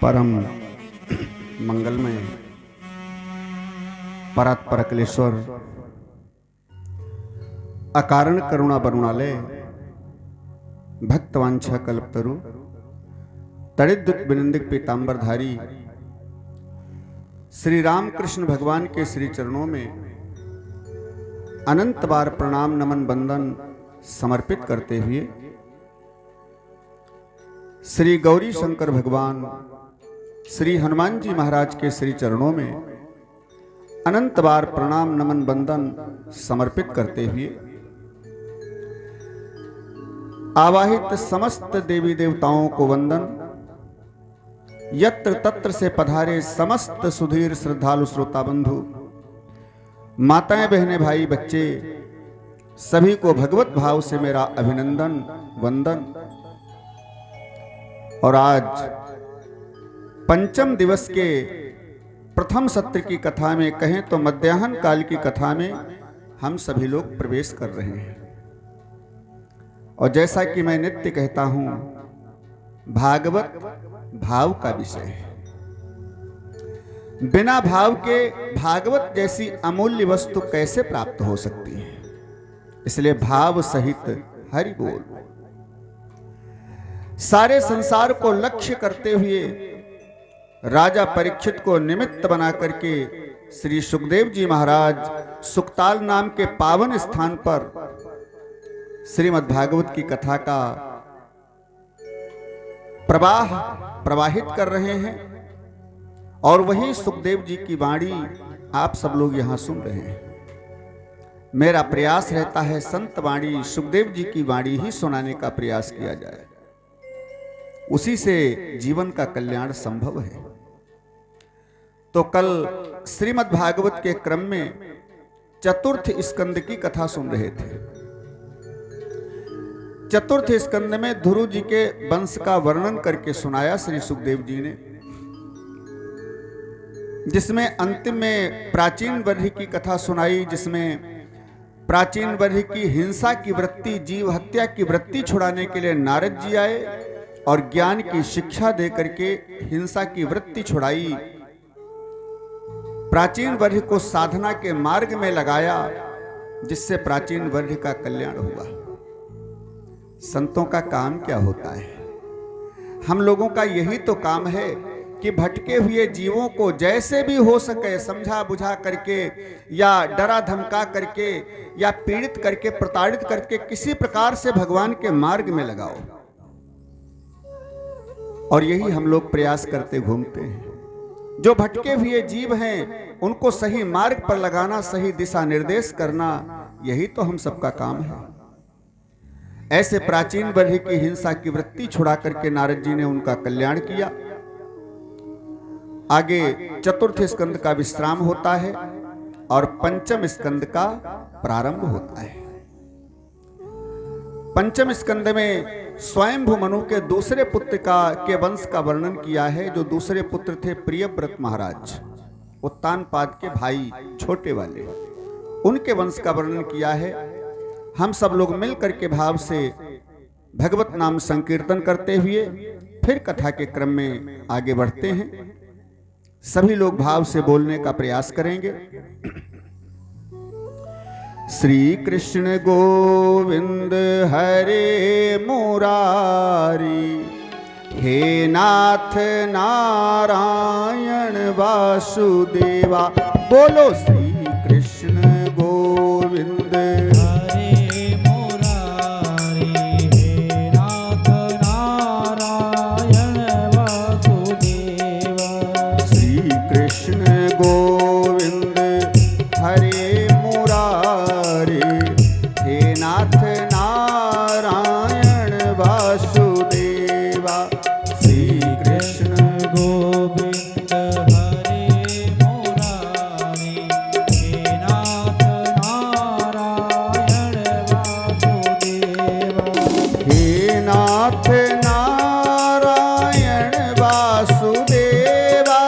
परम मंगलमय परात्पर अखिलेश्वर अकारण करुणा वरुणालय भक्तवांछा कल्पतरु तड़िद्युत विनंदिक पीतांबरधारी श्री रामकृष्ण भगवान के श्री चरणों में अनंत बार प्रणाम नमन बंदन समर्पित करते हुए श्री गौरी शंकर भगवान श्री हनुमान जी महाराज के श्री चरणों में अनंत बार प्रणाम नमन बंदन समर्पित करते हुए आवाहित समस्त देवी देवताओं को वंदन, यत्र तत्र से पधारे समस्त सुधीर श्रद्धालु श्रोता बंधु, माताएं बहनें भाई बच्चे सभी को भगवत भाव से मेरा अभिनंदन वंदन। और आज पंचम दिवस के प्रथम सत्र की कथा में कहें तो मध्याह्न काल की कथा में हम सभी लोग प्रवेश कर रहे हैं। और जैसा कि मैं नित्य कहता हूं, भागवत भाव का विषय है। बिना भाव के भागवत जैसी अमूल्य वस्तु कैसे प्राप्त हो सकती है। इसलिए भाव सहित हरि बोल। सारे संसार को लक्ष्य करते हुए राजा परीक्षित को निमित्त बना करके श्री सुखदेव जी महाराज सुखताल नाम के पावन स्थान पर श्रीमद् भागवत की कथा का प्रवाह प्रवाहित कर रहे हैं। और वही सुखदेव जी की वाणी आप सब लोग यहां सुन रहे हैं। मेरा प्रयास रहता है संत वाणी सुखदेव जी की वाणी ही सुनाने का प्रयास किया जाए, उसी से जीवन का कल्याण संभव है। तो कल श्रीमद् भागवत के क्रम में चतुर्थ स्कंद की कथा सुन रहे थे। चतुर्थ स्कंद में ध्रुव जी के वंश का वर्णन करके सुनाया श्री सुखदेव जी ने, जिसमें अंतिम में प्राचीन वर्ष की कथा सुनाई, जिसमें प्राचीन वर्ष की हिंसा की वृत्ति, जीव हत्या की वृत्ति छुड़ाने के लिए नारद जी आए और ज्ञान की शिक्षा दे करके हिंसा की वृत्ति छुड़ाई। प्राचीन वर्ष को साधना के मार्ग में लगाया, जिससे प्राचीन वर्ष का कल्याण हुआ। संतों का काम क्या होता है? हम लोगों का यही तो काम है कि भटके हुए जीवों को जैसे भी हो सके समझा बुझा करके या डरा धमका करके या पीड़ित करके प्रताड़ित करके किसी प्रकार से भगवान के मार्ग में लगाओ। और यही हम लोग प्रयास करते घूमते हैं। जो भटके हुए जीव हैं उनको सही मार्ग पर लगाना, सही दिशा निर्देश करना, यही तो हम सबका काम है। ऐसे प्राचीन वर्ष की हिंसा की वृत्ति छुड़ा करके नारद जी ने उनका कल्याण किया। आगे चतुर्थ स्कंद का विश्राम होता है और पंचम स्कंद का प्रारंभ होता है। पंचम स्कंद में स्वयंभू मनु के दूसरे पुत्र के वंश का वर्णन किया है। जो दूसरे पुत्र थे प्रियव्रत महाराज, उत्तानपाद के भाई छोटे वाले, उनके वंश का वर्णन किया है। हम सब लोग मिलकर के भाव से भगवत नाम संकीर्तन करते हुए फिर कथा के क्रम में आगे बढ़ते हैं। सभी लोग भाव से बोलने का प्रयास करेंगे। श्री कृष्ण गोविंद हरे मुरारी, हे नाथ नारायण वासुदेवा। बोलो श्री कृष्ण गोविंद हरे मुरारी, हे नाथ नारायण वासुदेवा। श्री कृष्ण गोविंद हरे नाथ नारायण वासुदेवा। श्री कृष्ण गोविंद हरे मुरारी, हे नाथ नारायण वासुदेवा। हे नाथ नारायण वासुदेवा,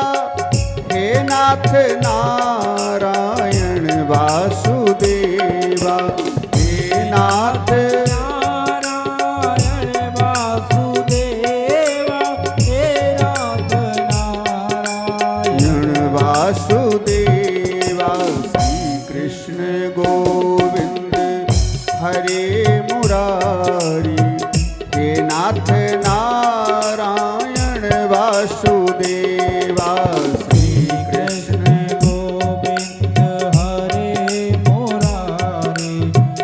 हे नाथ नारायण वासुदेवा। नाथ नारायण वासुदेवा, हे नाथ नाथ नारायण वासुदेवा। श्री कृष्ण गोविंद हरे मुरारी,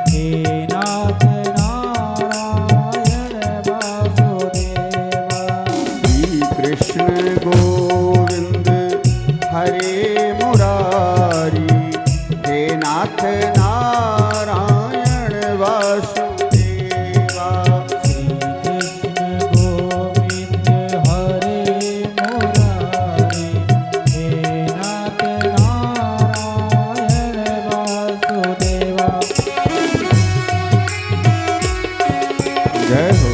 हे नाथ नारायण वासुदेवा। श्री कृष्ण गोविंद हरे मुरारी, हे नाथ नारायण वासुदेवा। श्री कृष्ण गोविंद हरे मुरारी, हे नाथ नारायण वासुदेवा। जय हो।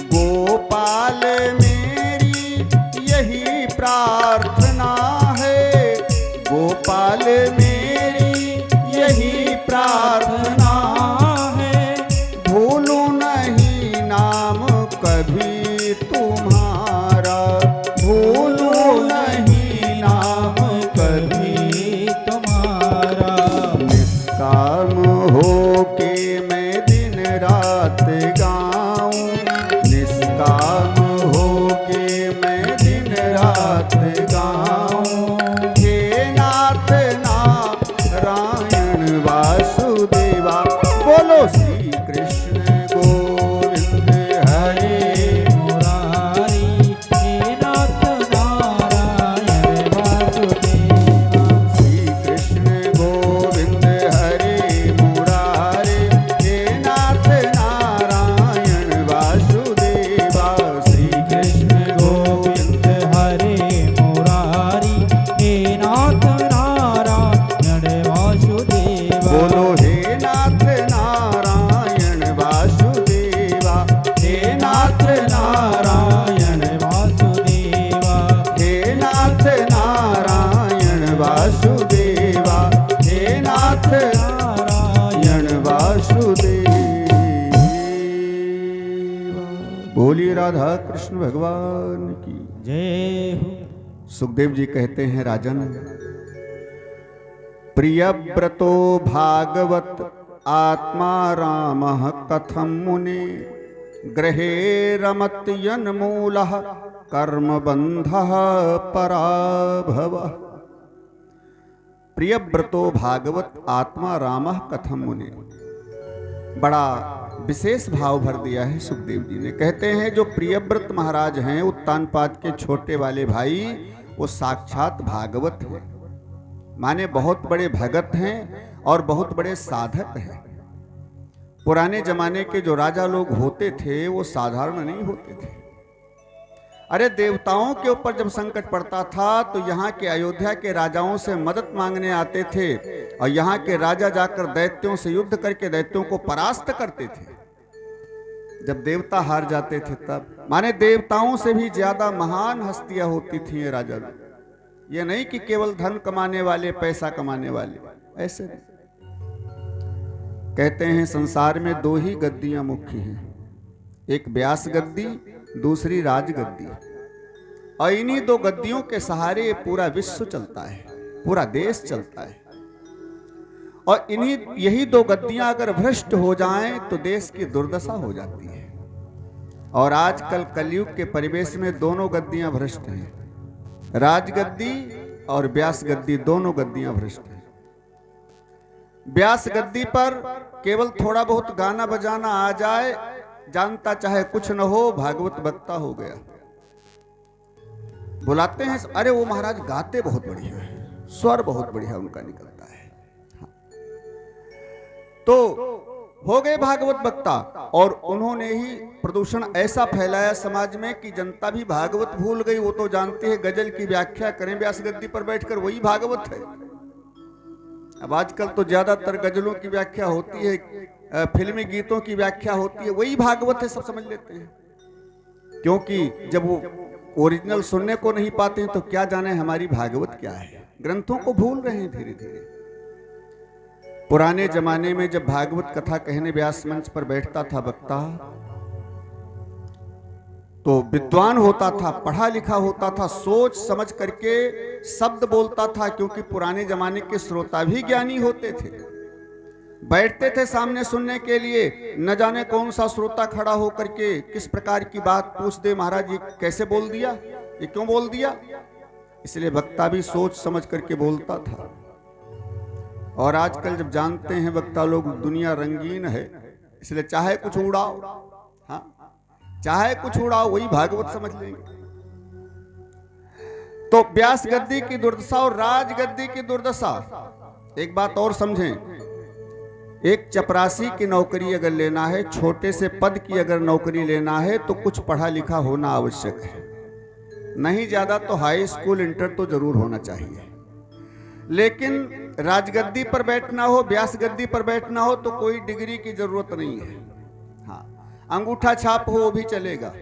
गोपाल मेरी यही प्रार्थना है, गोपाल मेरी यही प्रार्थना है, भूलूं नहीं नाम कभी तुम्हारा, भूलूं नहीं नाम कभी तुम्हारा। निष्काम हो के मैं दिन रात गाऊं, निष्काम हो के मैं दिन रात गाऊं। हे नाथ नारायण वासुदेवा। बोलो श्री कृष्ण गोविंद हरे मुरारी, हे नाथ नारायण वासुदेवा। श्री कृष्ण गोविंद हरे मुरारे, हे नाथ नारायण वासुदेवा। श्री कृष्ण गोविंद हरे मुरारी, हे नाथ नारायण वासुदेवा। बोलो हे नाथ नारायण वासुदेवा, हे नाथ नारायण वासुदेवा। हे नाथ नारायण वासुदेवा, हे नाथ नारायण वासुदेवा। बोलिए राधा कृष्ण भगवान की। जय हो। सुखदेव जी कहते हैं, राजन प्रियव्रतो भागवत आत्मा रामः कथं मुने, गृहे रमत यन्मूलः कर्मबन्धः पराभवः। प्रियव्रतो भागवत आत्मा रामः कथं मुने, बड़ा विशेष भाव भर दिया है सुखदेव जी ने। कहते हैं जो प्रियव्रत महाराज हैं, उत्तानपाद के छोटे वाले भाई, वो साक्षात भागवत हैं, माने बहुत बड़े भगत हैं और बहुत बड़े साधक हैं। पुराने जमाने के जो राजा लोग होते थे वो साधारण नहीं होते थे। अरे देवताओं के ऊपर जब संकट पड़ता था तो यहाँ के अयोध्या के राजाओं से मदद मांगने आते थे, और यहाँ के राजा जाकर दैत्यों से युद्ध करके दैत्यों को परास्त करते थे। जब देवता हार जाते थे तब, माने देवताओं से भी ज्यादा महान हस्तियां होती थी ये राजा लोग। ये नहीं कि केवल धन कमाने वाले, पैसा कमाने वाले, ऐसे नहीं। कहते हैं संसार में दो ही गद्दियां मुख्य हैं, एक व्यास गद्दी, दूसरी राजगद्दी। और इन्हीं दो गद्दियों के सहारे पूरा विश्व चलता है, पूरा देश चलता है। और इन्हीं यही दो गद्दियां अगर भ्रष्ट हो जाएं तो देश की दुर्दशा हो जाती है। और आजकल कलयुग के परिवेश में दोनों गद्दियां भ्रष्ट हैं, राजगद्दी और व्यास गद्दी, दोनों गद्दियां भ्रष्ट हैं। व्यास गद्दी पर केवल थोड़ा बहुत गाना बजाना आ जाए, जानता चाहे कुछ न हो, भागवत वक्ता हो गया। बुलाते हैं, अरे वो महाराज गाते बहुत बढ़िया है, स्वर बहुत बढ़िया उनका निकलता है। तो हो गए भागवत वक्ता, और उन्होंने ही प्रदूषण ऐसा फैलाया समाज में कि जनता भी भागवत भूल गई। वो तो जानते हैं गजल की व्याख्या करें व्यास गद्दी पर बैठकर, वही भागवत है। अब आजकल तो ज्यादातर गजलों की व्याख्या होती है, फिल्मी गीतों की व्याख्या होती है, वही भागवत है, सब समझ लेते हैं। क्योंकि जब वो ओरिजिनल सुनने को नहीं पाते हैं तो क्या जाने हमारी भागवत क्या है। ग्रंथों को भूल रहे हैं धीरे धीरे। पुराने जमाने में जब भागवत कथा कहने व्यास मंच पर बैठता था वक्ता, तो विद्वान होता था, पढ़ा लिखा होता था, सोच समझ करके शब्द बोलता था, क्योंकि पुराने जमाने के श्रोता भी ज्ञानी होते थे। बैठते थे सामने सुनने के लिए, न जाने कौन सा श्रोता खड़ा होकर के किस प्रकार की बात पूछ दे, महाराज ये कैसे बोल दिया, ये क्यों बोल दिया। इसलिए वक्ता भी सोच समझ करके बोलता था। और आजकल जब जानते हैं वक्ता लोग दुनिया रंगीन है, इसलिए चाहे कुछ उड़ाओ, हाँ चाहे कुछ उड़ाओ, वही भागवत समझ लेंगे। तो व्यास गद्दी की दुर्दशा और राज गद्दी की दुर्दशा। एक बात और समझें, एक चपरासी की नौकरी अगर लेना है, छोटे से पद की अगर नौकरी लेना है, तो कुछ पढ़ा लिखा होना आवश्यक है। नहीं ज्यादा तो हाई स्कूल इंटर तो जरूर होना चाहिए। लेकिन राजगद्दी पर बैठना हो, व्यास गद्दी पर बैठना हो, तो कोई डिग्री की जरूरत नहीं है। हाँ, अंगूठा छाप हो वो भी चलेगा।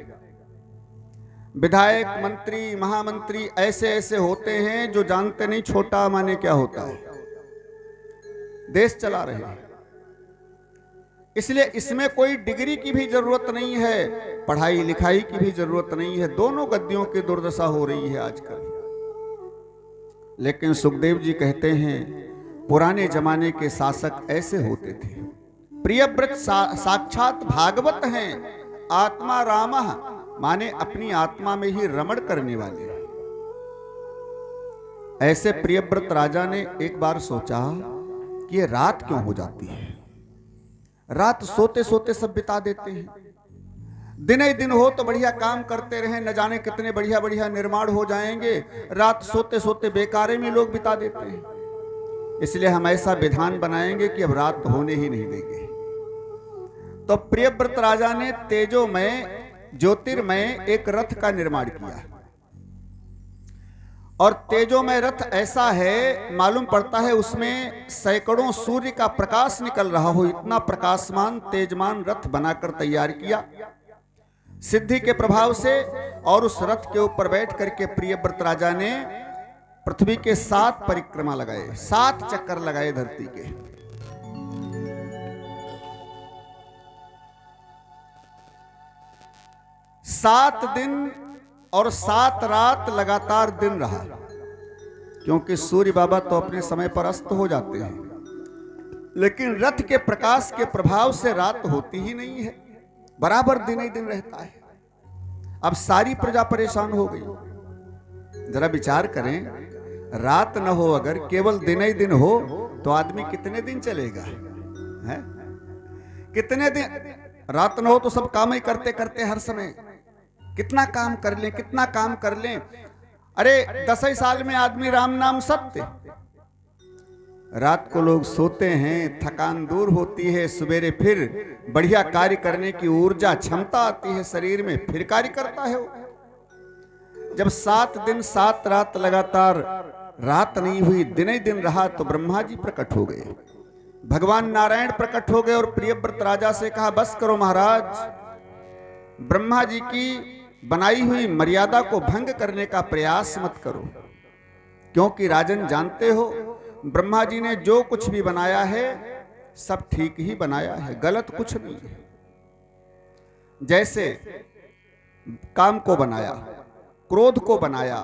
विधायक, मंत्री, महामंत्री ऐसे ऐसे होते हैं जो जानते नहीं छोटा माने क्या होता है, देश चला रहे हैं। इसलिए इसमें कोई डिग्री की भी जरूरत नहीं है, पढ़ाई लिखाई की भी जरूरत नहीं है। दोनों गद्दियों की दुर्दशा हो रही है आजकल। लेकिन सुखदेव जी कहते हैं पुराने जमाने के शासक ऐसे होते थे। प्रियव्रत साक्षात भागवत हैं, आत्मा रामः, माने अपनी आत्मा में ही रमण करने वाले। ऐसे प्रियव्रत राजा ने एक बार सोचा कि ये रात क्यों हो जाती है। रात सोते सोते सब बिता देते हैं, दिन ही दिन हो तो बढ़िया काम करते रहे, न जाने कितने बढ़िया बढ़िया निर्माण हो जाएंगे, रात सोते सोते बेकारे में लोग बिता देते हैं। इसलिए हम ऐसा विधान बनाएंगे कि अब रात होने ही नहीं देंगे। तो प्रियव्रत राजा ने तेजोमय ज्योतिर्मय एक रथ का निर्माण किया, और तेजोमय रथ ऐसा है, मालूम पड़ता है उसमें सैकड़ों सूर्य का प्रकाश निकल रहा हो, इतना प्रकाशमान तेजमान रथ बनाकर तैयार किया सिद्धि के प्रभाव से। और उस रथ के ऊपर बैठ करके प्रियव्रत राजा ने पृथ्वी के 7 परिक्रमा लगाए, 7 चक्कर लगाए धरती के। 7 दिन और 7 रात लगातार दिन रहा, क्योंकि सूर्य बाबा तो अपने समय पर अस्त हो जाते हैं, लेकिन रथ के प्रकाश के प्रभाव से रात होती ही नहीं है, बराबर दिन ही दिन रहता है। अब सारी प्रजा परेशान हो गई। जरा विचार करें, रात न हो अगर, केवल दिन ही दिन हो, तो आदमी कितने दिन चलेगा, है? कितने दिन रात न हो तो सब काम ही करते करते हर समय कितना काम कर लें, कितना काम कर लें। अरे 10 ही साल में आदमी राम नाम सत्य। रात को लोग सोते हैं, थकान दूर होती है, सवेरे फिर बढ़िया कार्य करने की ऊर्जा क्षमता आती है शरीर में, फिर कार्य करता है वो। जब 7 दिन 7 रात लगातार रात नहीं हुई, दिन ही दिन रहा, तो ब्रह्मा जी प्रकट हो गए, भगवान नारायण प्रकट हो गए और प्रियव्रत राजा से कहा, बस करो महाराज, ब्रह्मा जी की बनाई हुई मर्यादा को भंग करने का प्रयास मत करो, क्योंकि राजन जानते हो ब्रह्मा जी ने जो कुछ भी बनाया है सब ठीक ही बनाया है, गलत कुछ नहीं है। जैसे काम को बनाया, क्रोध को बनाया,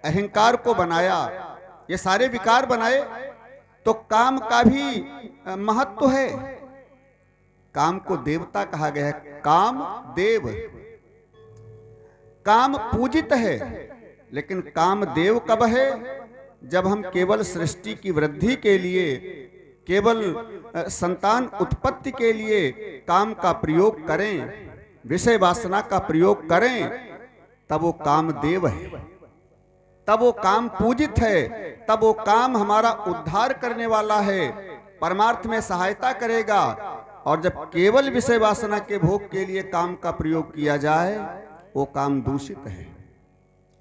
अहंकार को बनाया, ये सारे विकार बनाए, तो काम का भी महत्व है। काम को देवता कहा गया है, काम देव। काम पूजित है, लेकिन काम देव कब है? जब हम केवल सृष्टि की वृद्धि के लिए, केवल संतान उत्पत्ति के लिए काम का प्रयोग करें, विषय वासना का प्रयोग करें, तब वो काम देव है, तब वो काम पूजित है, तब वो काम हमारा उद्धार करने वाला है, परमार्थ में सहायता करेगा। और जब केवल विषय वासना के भोग के लिए काम का प्रयोग किया जाए वो काम दूषित है,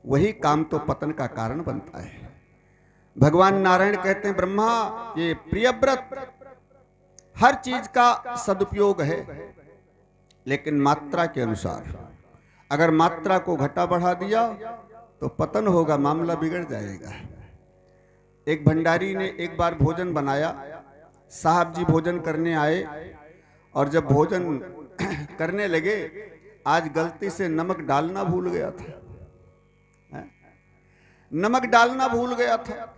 वही काम तो पतन का कारण बनता है। भगवान नारायण कहते हैं ब्रह्मा ये प्रियव्रत हर चीज का सदुपयोग है, लेकिन मात्रा के अनुसार। अगर मात्रा को घटा बढ़ा दिया तो पतन होगा, मामला बिगड़ जाएगा। एक भंडारी ने एक बार भोजन बनाया, साहब जी भोजन करने आए और जब भोजन करने लगे आज गलती से नमक डालना भूल गया था, नमक डालना भूल गया था।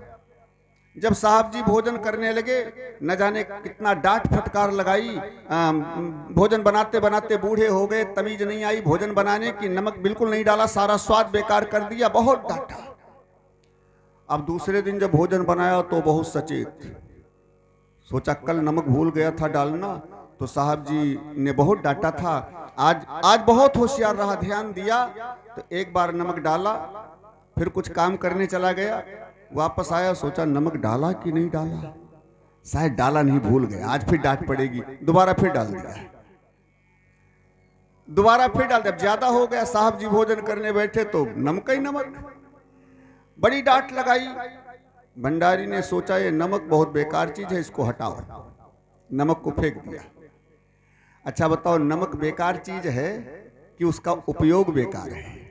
जब साहब जी भोजन करने लगे न जाने कितना डांट फटकार लगाई, भोजन बनाते बनाते बूढ़े हो गए, तमीज नहीं आई भोजन बनाने की, नमक बिल्कुल नहीं डाला, सारा स्वाद बेकार कर दिया, बहुत डांटा। अब दूसरे दिन जब भोजन बनाया तो बहुत सचेत, सोचा कल नमक भूल गया था डालना, तो साहब जी ने बहुत डांटा था, आज बहुत होशियार रहा, ध्यान दिया, तो एक बार नमक डाला, फिर कुछ काम करने चला गया, वापस आया, सोचा नमक डाला कि नहीं डाला, शायद डाला नहीं, भूल गया, आज फिर डांट पड़ेगी, दोबारा फिर डाल दिया, दोबारा फिर डाल दिया। ज्यादा हो गया, साहब जी भोजन करने बैठे तो नमक ही नमक, बड़ी डांट लगाई। भंडारी ने सोचा ये नमक बहुत बेकार चीज है, इसको हटाओ, नमक को फेंक दिया। अच्छा बताओ, नमक बेकार चीज है कि उसका उपयोग बेकार है?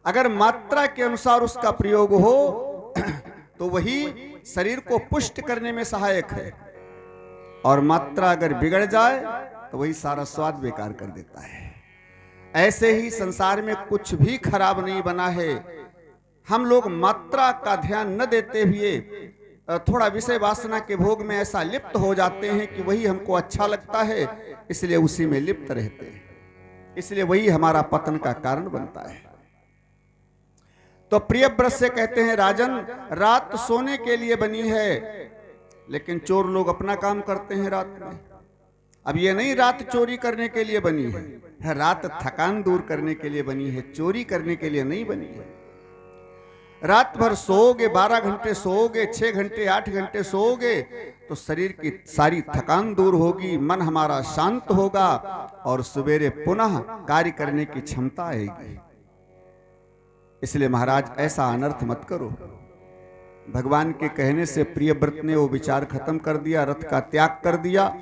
अगर मात्रा के अनुसार उसका प्रयोग हो तो वही शरीर को पुष्ट करने में सहायक है, और मात्रा अगर बिगड़ जाए तो वही सारा स्वाद बेकार कर देता है। ऐसे ही संसार में कुछ भी खराब नहीं बना है, हम लोग मात्रा का ध्यान न देते हुए थोड़ा विषय वासना के भोग में ऐसा लिप्त हो जाते हैं कि वही हमको अच्छा लगता है, इसलिए उसी में लिप्त रहते हैं, इसलिए वही हमारा पतन का कारण बनता है। तो प्रियव्रत से कहते हैं राजन, रात सोने के लिए बनी है, लेकिन चोर लोग अपना काम करते हैं रात में। अब ये नहीं रात चोरी करने के लिए बनी है, रात थकान दूर करने के लिए बनी है, चोरी करने के लिए नहीं बनी है। रात भर सोओगे, 12 घंटे सोओगे, 6 घंटे 8 घंटे सोओगे तो शरीर की सारी थकान दूर होगी, मन हमारा शांत होगा और सवेरे पुनः कार्य करने की क्षमता आएगी। इसलिए महाराज ऐसा अनर्थ मत करो। भगवान के कहने से प्रियव्रत ने वो विचार खत्म कर दिया, रथ का त्याग कर दिया।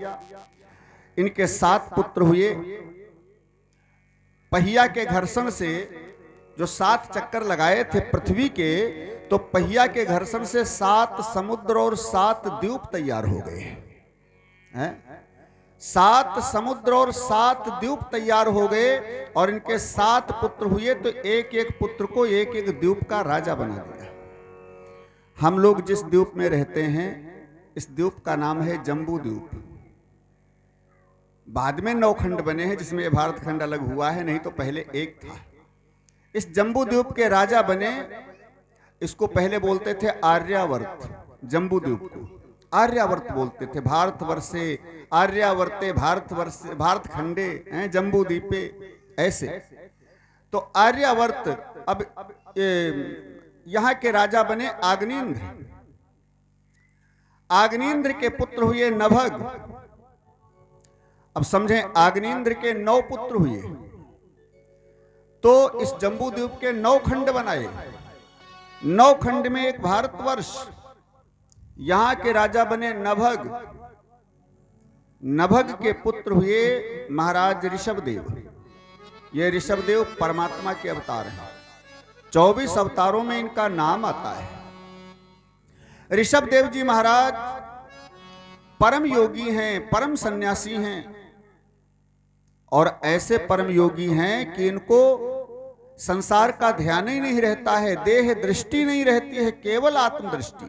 इनके 7 पुत्र हुए। पहिया के घर्षण से जो 7 चक्कर लगाए थे पृथ्वी के, तो पहिया के घर्षण से 7 समुद्र और 7 द्वीप तैयार हो गए हैं। 7 समुद्र और 7 द्वीप तैयार हो गए, और इनके 7 पुत्र हुए, तो एक एक पुत्र को एक एक द्वीप का राजा बना दिया। हम लोग जिस द्वीप में रहते हैं, इस द्वीप का नाम है जम्बू द्वीप। बाद में 9 खंड बने हैं, जिसमें भारत खंड अलग हुआ है, नहीं तो पहले एक था। इस जम्बू द्वीप के राजा बने, इसको पहले बोलते थे आर्यावर्त, जम्बू द्वीप को आर्यावर्त बोलते थे। भारतवर्षे आर्यावर्ते, भारतवर्षे भारत खंडे हैं जम्बू द्वीपे, ऐसे। तो आर्यावर्त, अब यहां के राजा बने आग्नेन्द्र। आग्नेन्द्र के पुत्र हुए नभग। अब समझें, आग्नेन्द्र के 9 पुत्र हुए, तो इस जम्बू द्वीप के 9 खंड बनाए। 9 खंड में एक भारतवर्ष। यहां के राजा बने नभग। नभग के पुत्र हुए महाराज ऋषभदेव। ये ऋषभदेव परमात्मा के अवतार हैं। 24 अवतारों में इनका नाम आता है। ऋषभदेव जी महाराज परम योगी हैं, परम सन्यासी हैं, और ऐसे परम योगी हैं कि इनको संसार का ध्यान ही नहीं रहता है, देह दृष्टि नहीं रहती है, केवल आत्मदृष्टि।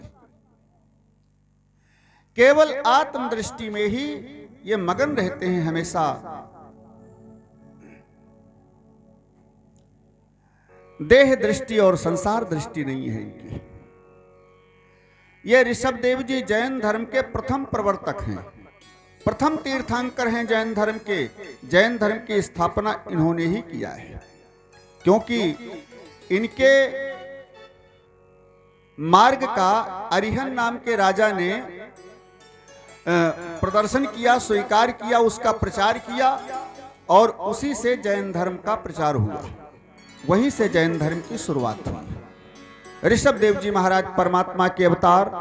केवल आत्मदृष्टि में ही ये मगन रहते हैं हमेशा। देह दृष्टि और संसार दृष्टि नहीं है इनकी। ये ऋषभदेव जी जैन धर्म के प्रथम प्रवर्तक हैं, प्रथम तीर्थंकर हैं जैन धर्म के। जैन धर्म की स्थापना इन्होंने ही किया है, क्योंकि इनके मार्ग का अरिहन नाम के राजा ने प्रदर्शन किया, स्वीकार किया, उसका प्रचार किया और उसी से जैन धर्म का प्रचार हुआ। वहीं से जैन धर्म की शुरुआत हुई। ऋषभ देव जी महाराज परमात्मा के अवतार,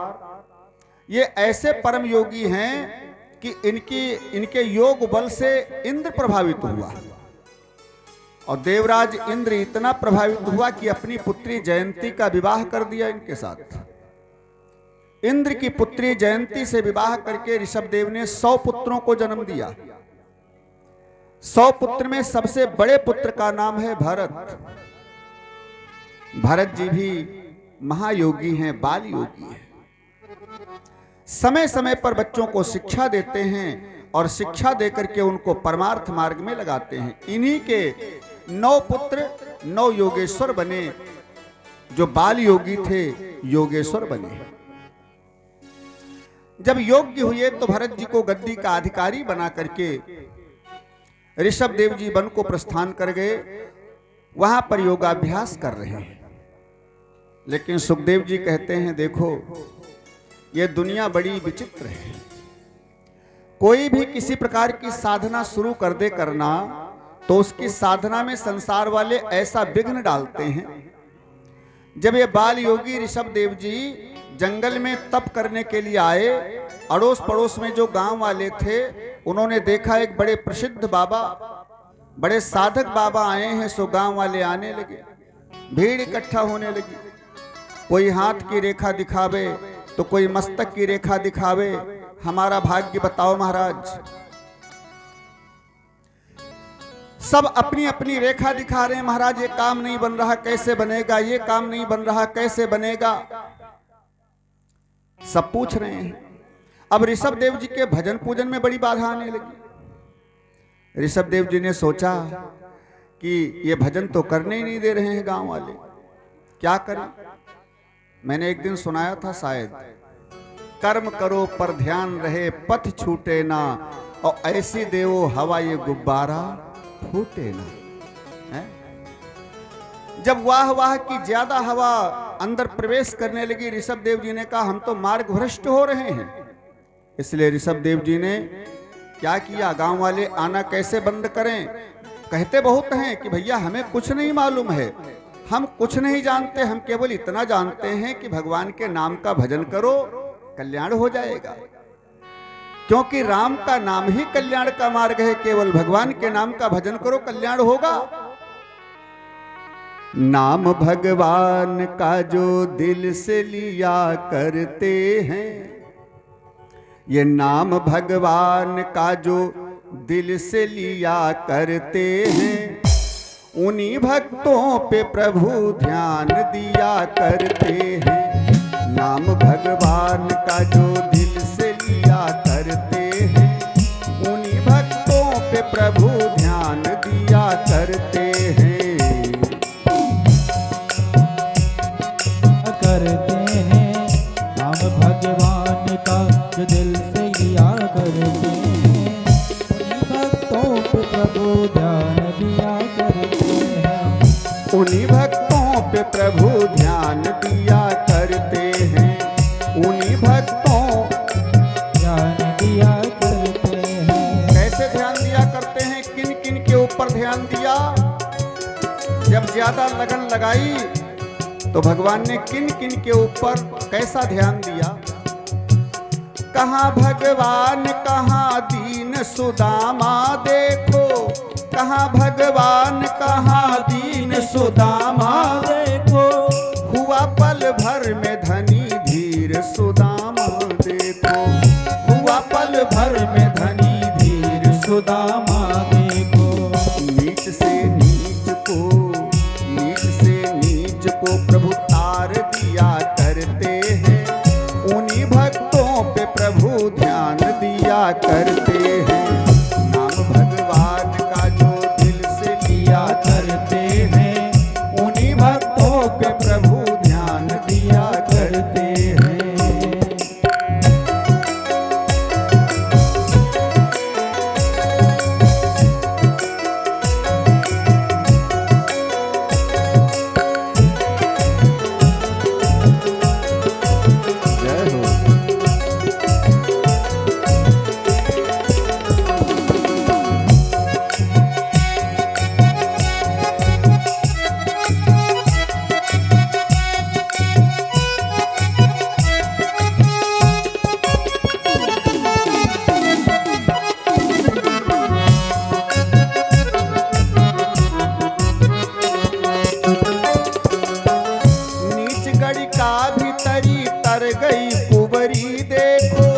ये ऐसे परम योगी हैं कि इनके योग बल से इंद्र प्रभावित हुआ और देवराज इंद्र इतना प्रभावित हुआ कि अपनी पुत्री जयंती का विवाह कर दिया इनके साथ। इंद्र की पुत्री जयंती से विवाह करके ऋषभ देव ने 100 पुत्रों को जन्म दिया। 100 पुत्र में सबसे बड़े पुत्र का नाम है भरत। भरत जी भी महायोगी हैं, बाल योगी हैं। समय समय पर बच्चों को शिक्षा देते हैं और शिक्षा देकर के उनको परमार्थ मार्ग में लगाते हैं। इन्हीं के 9 पुत्र 9 योगेश्वर बने। जो बाल योगी थे योगेश्वर बने। जब योग्य हुए तो भरत जी को गद्दी का अधिकारी बना करके ऋषभ देव जी वन को प्रस्थान कर गए। वहां पर योगाभ्यास कर रहे हैं। लेकिन सुखदेव जी कहते हैं, देखो ये दुनिया बड़ी विचित्र है। कोई भी किसी प्रकार की साधना शुरू कर दे करना तो उसकी साधना में संसार वाले ऐसा विघ्न डालते हैं। जब ये बाल योगी ऋषभ देव जी जंगल में तप करने के लिए आए, अड़ोस पड़ोस में जो गांव वाले थे उन्होंने देखा एक बड़े प्रसिद्ध बाबा, बड़े साधक बाबा आए हैं। सो गांव वाले आने लगे, भीड़ इकट्ठा होने लगी। कोई हाथ की रेखा दिखावे तो कोई मस्तक की रेखा दिखावे, हमारा भाग्य बताओ महाराज। सब अपनी अपनी रेखा दिखा रहे हैं। महाराज ये काम नहीं बन रहा, कैसे बनेगा? ये काम नहीं बन रहा, कैसे बनेगा? सब पूछ रहे हैं। अब ऋषभ देव जी के भजन पूजन में बड़ी बाधा आने लगी। ऋषभ देव जी ने सोचा कि ये भजन तो करने ही नहीं दे रहे हैं गांव वाले, क्या करें? मैंने एक दिन सुनाया था शायद, कर्म करो पर ध्यान रहे, पथ छूटे ना, और ऐसी देवो हवा ये गुब्बारा फूटे ना। है? जब वाह वाह की ज्यादा हवा अंदर प्रवेश करने लगी, ऋषभ देव जी ने कहा हम तो मार्ग भ्रष्ट हो रहे हैं। इसलिए ऋषभ देव जी ने क्या किया, गांव वाले आना कैसे बंद करें? कहते बहुत हैं कि भैया हमें कुछ नहीं मालूम है, हम कुछ नहीं जानते, हम केवल इतना जानते हैं कि भगवान के नाम का भजन करो, कल्याण हो जाएगा। क्योंकि राम का नाम ही कल्याण का मार्ग है। केवल भगवान के नाम का भजन करो, कल्याण होगा। नाम भगवान का जो दिल से लिया करते हैं, ये नाम भगवान का जो दिल से लिया करते हैं, उन्हीं भक्तों पे प्रभु ध्यान दिया करते हैं। नाम भगवान का जो दिल से लिया करते हैं, उन्हीं भक्तों पे प्रभु ध्यान दिया करते हैं। करते हैं नाम भगवान का जो दिल से लिया करते हैं, उन्हीं भक्तों पे प्रभु ध्यान दिया करते हैं। उन्हीं भक्तों पे प्रभु ध्यान दिया करते हैं। उन्हीं भक्तों ध्यान दिया करते हैं। कैसे ध्यान दिया करते हैं? किन किन के ऊपर ध्यान दिया? जब ज्यादा लगन लगाई तो भगवान ने किन किन के ऊपर कैसा ध्यान दिया? कहाँ भगवान कहाँ दीन सुदामा देखो, कहाँ भगवान कहाँ दीन सुदामा देखो, हुआ पल भर में धनी धीर सुदामा देखो, हुआ पल भर में धनी धीर सुदामा देखो। नीच से नीच को प्रभु तार दिया करते हैं। उन्हीं भक्तों पे प्रभु ध्यान दिया करते हैं। नाम भगवान का जो दिल से लिया करते हैं, उन्हीं भक्तों पे प्रभु ध्यान दिया करते हैं। जय हो। कुबरी देखो,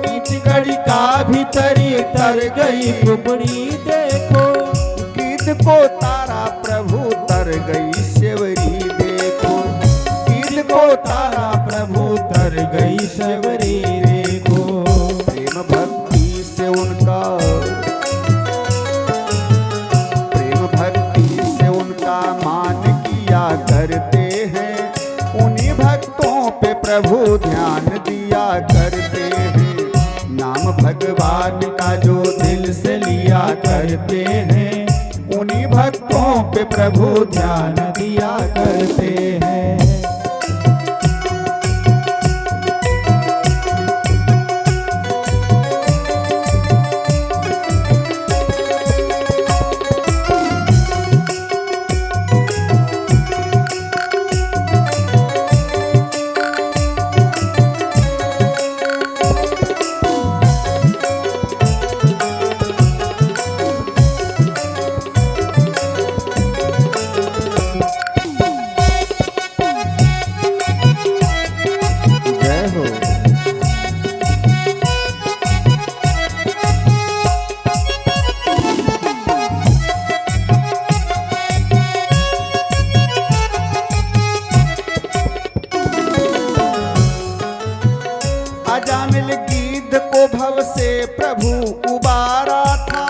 नीच घड़ी का भीतरी तर गई कुबड़ी देखो, गीत को तारा प्रभु तर गई सेवरी देखो, गीत को तारा प्रभु तर गई शबरी देखो। प्रेम भक्ति से उनका, प्रेम भक्ति से उनका मान किया करते हैं, उन्हीं भक्तों पे प्रभु ध्यान दिया करते हैं। नाम भगवान का जो दिल से लिया करते हैं, उन्हीं भक्तों पे प्रभु ध्यान दिया करते हैं। जय हो। अजामिल गीध को भव से प्रभु उबारा था,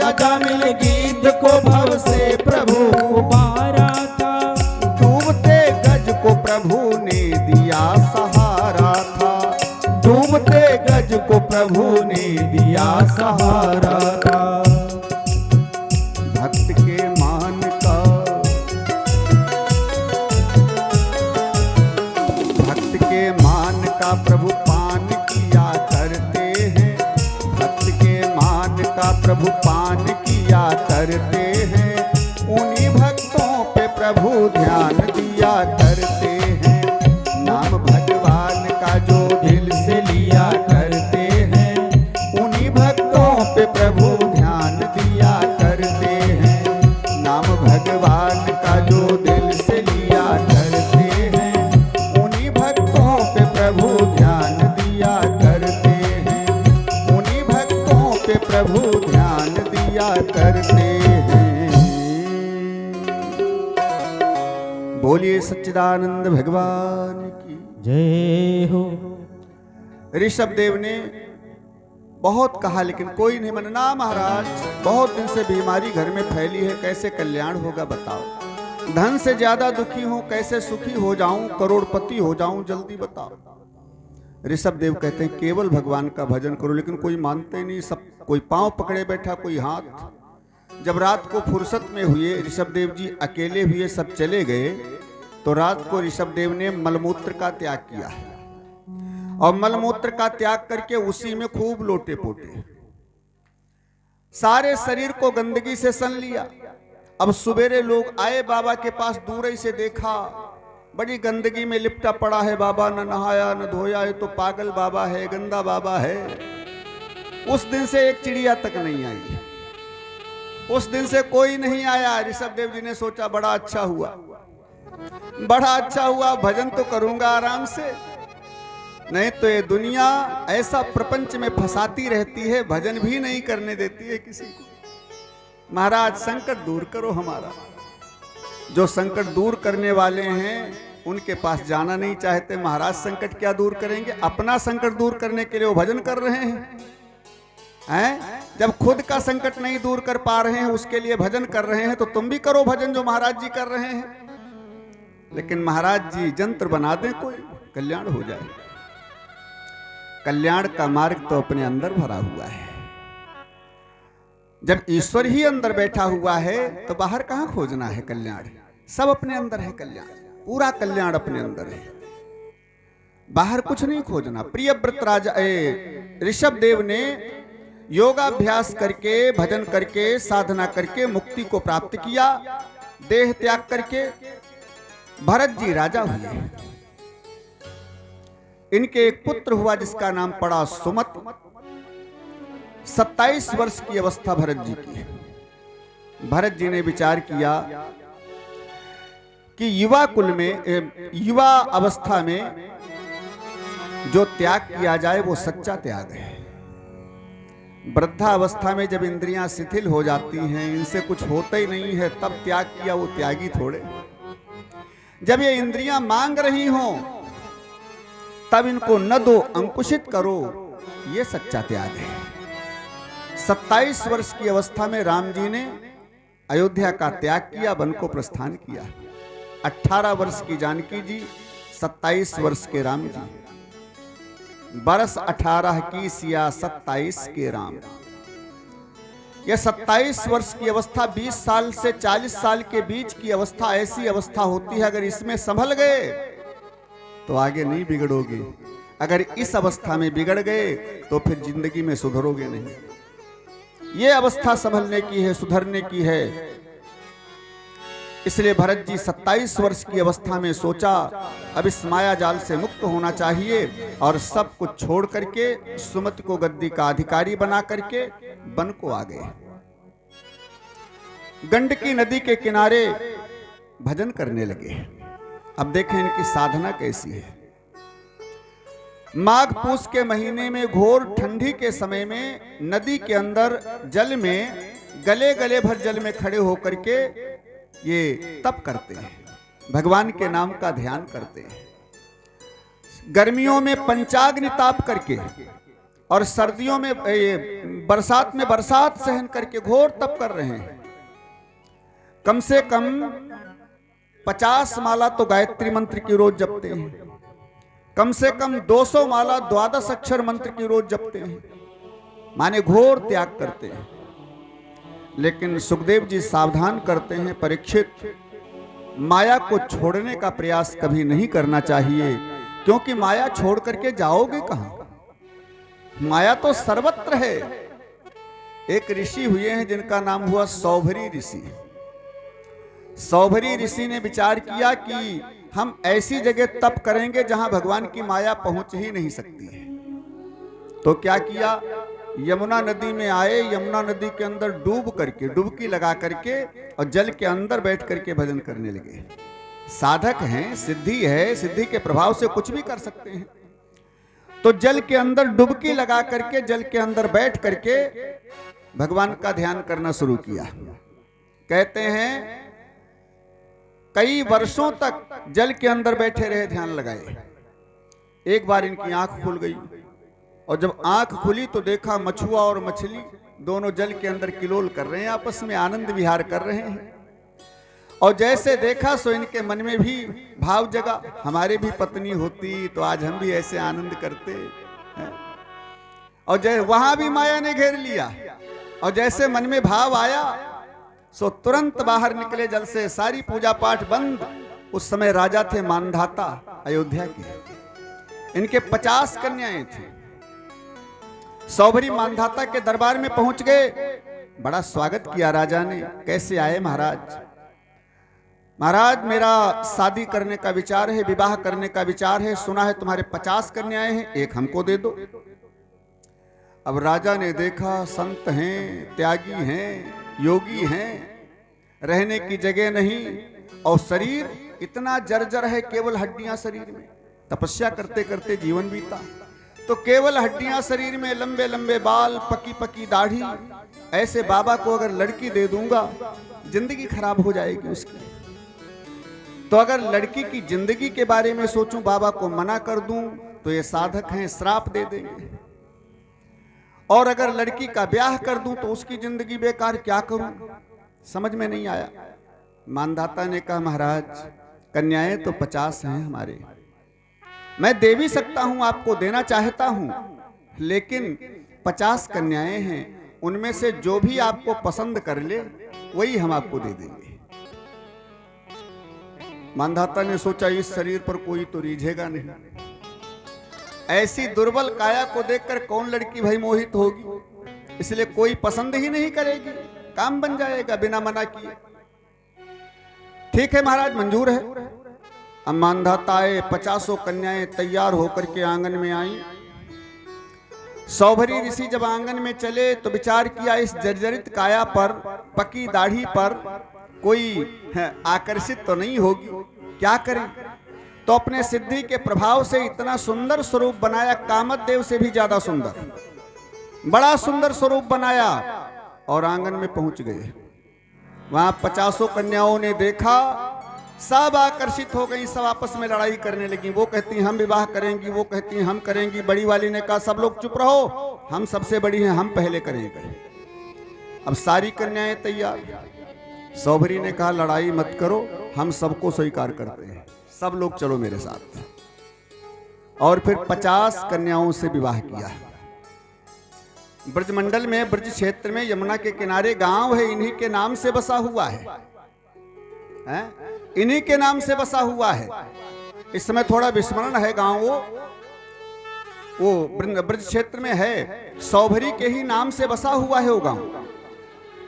अजामिल गीध को भव से प्रभु उबारा था, डूबते गज को प्रभु ने दिया सहारा था, डूबते गज को प्रभु ने दिया सहारा था। भक्त के मान का, भक्त के मान का प्रभु पान किया करते हैं, भक्त के मान का प्रभु पान किया करते हैं, उन्हीं भक्तों पे प्रभु ध्यान दिया करते हैं। नाम भगवान का जो दिल से लिया करते हैं, उन्हीं भक्तों पे प्रभु ध्यान दिया करते हैं। नाम भगवान का जो दिल से लिया करते हैं, उन्हीं भक्तों पे प्रभु ध्यान दिया करते हैं, उन्हीं भक्तों पे प्रभु ध्यान दिया करते हैं। बोलिए सच्चिदानंद भगवान की जय हो। ऋषभ देव ने बहुत कहा लेकिन कोई नहीं माना। महाराज बहुत दिन से बीमारी घर में फैली है, कैसे कल्याण होगा बताओ। धन से ज्यादा दुखी हूं, कैसे सुखी हो जाऊं, करोड़पति हो जाऊं, जल्दी बताओ। ऋषभ देव कहते हैं केवल भगवान का भजन करो, लेकिन कोई मानते नहीं। सब कोई पांव पकड़े बैठा, कोई हाथ। जब रात को फुर्सत में हुए, ऋषभ देव जी अकेले हुए, सब चले गए, तो रात को ऋषभ देव ने मलमूत्र का त्याग किया है, और मलमूत्र का त्याग करके उसी में खूब लोटे पोटे, सारे शरीर को गंदगी से सन लिया। अब सवेरे लोग आए बाबा के पास, दूर ही से देखा बड़ी गंदगी में लिपटा पड़ा है बाबा, न नहाया न धोया, ये तो पागल बाबा है, गंदा बाबा है। उस दिन से एक चिड़िया तक नहीं आई, उस दिन से कोई नहीं आया। ऋषभ देव जी ने सोचा बड़ा अच्छा हुआ, बड़ा अच्छा हुआ, भजन तो करूंगा आराम से, नहीं तो ये दुनिया ऐसा प्रपंच में फंसाती रहती है, भजन भी नहीं करने देती है किसी को। महाराज संकट दूर करो हमारा। जो संकट दूर करने वाले हैं उनके पास जाना नहीं चाहते। महाराज संकट क्या दूर करेंगे, अपना संकट दूर करने के लिए वो भजन कर रहे हैं। जब खुद का संकट नहीं दूर कर पा रहे हैं उसके लिए भजन कर रहे हैं, तो तुम भी करो भजन जो महाराज जी कर रहे हैं। लेकिन महाराज जी जंत्र बना दें कोई, कल्याण हो जाए। कल्याण का मार्ग तो अपने अंदर भरा हुआ है। जब ईश्वर ही अंदर बैठा हुआ है तो बाहर कहां खोजना है कल्याण। सब अपने अंदर है कल्याण, पूरा कल्याण अपने अंदर है, बाहर कुछ नहीं खोजना। प्रियव्रत राजा ऋषभ देव ने योगाभ्यास करके, भजन करके, साधना करके मुक्ति को प्राप्त किया। देह त्याग करके भरत जी राजा हुए। इनके एक पुत्र हुआ जिसका नाम पड़ा सुमत। 27 वर्ष की अवस्था भरत जी की। भरत जी ने विचार किया कि युवा कुल में, युवा अवस्था में जो त्याग किया जाए वो सच्चा त्याग है। वृद्धावस्था में जब इंद्रियां शिथिल हो जाती हैं, इनसे कुछ होता ही नहीं है, तब त्याग किया वो त्यागी थोड़े। जब ये इंद्रियां मांग रही हों तब इनको न दो, अंकुशित करो, ये सच्चा त्याग है। 27 वर्ष की अवस्था में राम जी ने अयोध्या का त्याग किया, वन को प्रस्थान किया। 18 वर्ष की जानकी जी, 27 वर्ष के राम जी। बरस 18 की सिया 27 के राम। यह 27 वर्ष की अवस्था 20 साल से 40 साल के बीच की अवस्था ऐसी अवस्था होती है, अगर इसमें संभल गए तो आगे नहीं बिगड़ोगे। अगर इस अवस्था में बिगड़ गए तो फिर जिंदगी में सुधरोगे नहीं। यह अवस्था संभलने की है, सुधरने की है। इसलिए भरत जी 27 वर्ष की अवस्था में सोचा अब इस माया जाल से मुक्त होना चाहिए और सब कुछ छोड़ करके सुमति को गद्दी का अधिकारी बना करके वन को आ गए। गंडकी नदी के किनारे भजन करने लगे। अब देखें इनकी साधना कैसी है। माघ पूस के महीने में घोर ठंडी के समय में नदी के अंदर जल में गले गले भर जल में खड़े होकर के ये तप करते हैं, भगवान के नाम का ध्यान करते हैं। गर्मियों में पंचाग्नि ताप करके और सर्दियों में बरसात में बरसात सहन करके घोर तप कर रहे हैं। कम से कम 50 माला तो गायत्री मंत्र की रोज जपते हैं, कम से कम 200 माला 12 अक्षर मंत्र की रोज जपते हैं, माने घोर त्याग करते हैं। लेकिन सुखदेव जी सावधान करते हैं, परीक्षित, माया को छोड़ने का प्रयास कभी नहीं करना चाहिए, क्योंकि माया छोड़ करके जाओगे कहां? माया तो सर्वत्र है। एक ऋषि हुए हैं जिनका नाम हुआ सौभरी ऋषि। सौभरी ऋषि ने विचार किया कि हम ऐसी जगह तप करेंगे जहां भगवान की माया पहुंच ही नहीं सकती है। तो क्या किया, यमुना नदी में आए, यमुना नदी के अंदर डूब करके, डुबकी लगा करके और जल के अंदर बैठ करके भजन करने लगे। साधक हैं, सिद्धि है, सिद्धि के प्रभाव से कुछ भी कर सकते हैं। तो जल के अंदर डुबकी लगा करके, जल के अंदर बैठ करके भगवान का ध्यान करना शुरू किया। कहते हैं कई वर्षों तक जल के अंदर बैठे रहे, ध्यान लगाए। एक बार इनकी आंख खुल गई और जब आंख खुली तो देखा मछुआ और मछली दोनों जल के अंदर किलोल कर रहे हैं, आपस में आनंद विहार कर रहे हैं। और जैसे देखा सो इनके मन में भी भाव जगा, हमारे भी पत्नी होती तो आज हम भी ऐसे आनंद करते हैं। और वहां भी माया ने घेर लिया और जैसे मन में भाव आया सो तुरंत बाहर निकले जल से, सारी पूजा पाठ बंद। उस समय राजा थे मानधाता अयोध्या के, इनके 50 कन्याएं थी। सौभरी मानधाता के दरबार में पहुंच गए, बड़ा स्वागत किया राजा ने। कैसे आए महाराज? महाराज मेरा शादी करने का विचार है, विवाह करने का विचार है, सुना है तुम्हारे 50 कन्याएं हैं, एक हमको दे दो। अब राजा ने देखा संत हैं, त्यागी हैं, योगी हैं, रहने की जगह नहीं और शरीर इतना जर्जर है, केवल हड्डियां शरीर में, तपस्या करते करते जीवन बीता तो केवल हड्डियां शरीर में, लंबे लंबे बाल, पकी पकी दाढ़ी। ऐसे बाबा को अगर लड़की दे दूंगा जिंदगी खराब हो जाएगी उसकी। तो अगर लड़की की जिंदगी के बारे में सोचूं, बाबा को मना कर दूं तो ये साधक हैं, श्राप दे देंगे। और अगर लड़की का ब्याह कर दूं तो उसकी जिंदगी बेकार, क्या करूं? समझ में नहीं आया। मानधाता ने कहा महाराज कन्याएं तो 50 हैं हमारे, मैं दे भी सकता हूं, आपको देना चाहता हूं, लेकिन 50 कन्याएं हैं, उनमें से जो भी आपको पसंद कर ले वही हम आपको दे देंगे। मानधाता ने सोचा इस शरीर पर कोई तो रीझेगा नहीं, ऐसी दुर्बल काया को देखकर कौन लड़की भाई मोहित होगी, इसलिए कोई पसंद ही नहीं करेगी, काम बन जाएगा बिना मना किए। ठीक है महाराज, मंजूर है। अब मानधाता आए, 50 कन्याएं तैयार होकर के आंगन में आई। सौभरी ऋषि जब आंगन में चले तो विचार किया इस जर्जरित काया पर, पकी दाढ़ी पर कोई आकर्षित तो नहीं होगी, क्या करें? तो अपने सिद्धि के प्रभाव से इतना सुंदर स्वरूप बनाया, कामदेव से भी ज्यादा सुंदर, बड़ा सुंदर स्वरूप बनाया। और आंगन में पहुंच गए। वहां 50 कन्याओं ने देखा, सब आकर्षित हो गई, सब आपस में लड़ाई करने लगी। वो कहती हम विवाह करेंगी, वो कहती हम करेंगी। बड़ी वाली ने कहा सब लोग चुप रहो, हम सबसे बड़ी हैं, हम पहले करेंगे। अब सारी कन्याएं तैयार। सौभरी ने कहा लड़ाई मत करो, हम सबको स्वीकार करते हैं, सब लोग चलो मेरे साथ। और फिर 50 कन्याओं से विवाह किया। ब्रजमंडल में, ब्रज क्षेत्र में, यमुना के किनारे गांव है, इन्हीं के नाम से बसा हुआ है, इन्हीं के नाम से बसा हुआ है। इस समय थोड़ा विस्मरण है गांव, वो ब्रज क्षेत्र में है, सौभरी के ही नाम से बसा हुआ है वो गांव।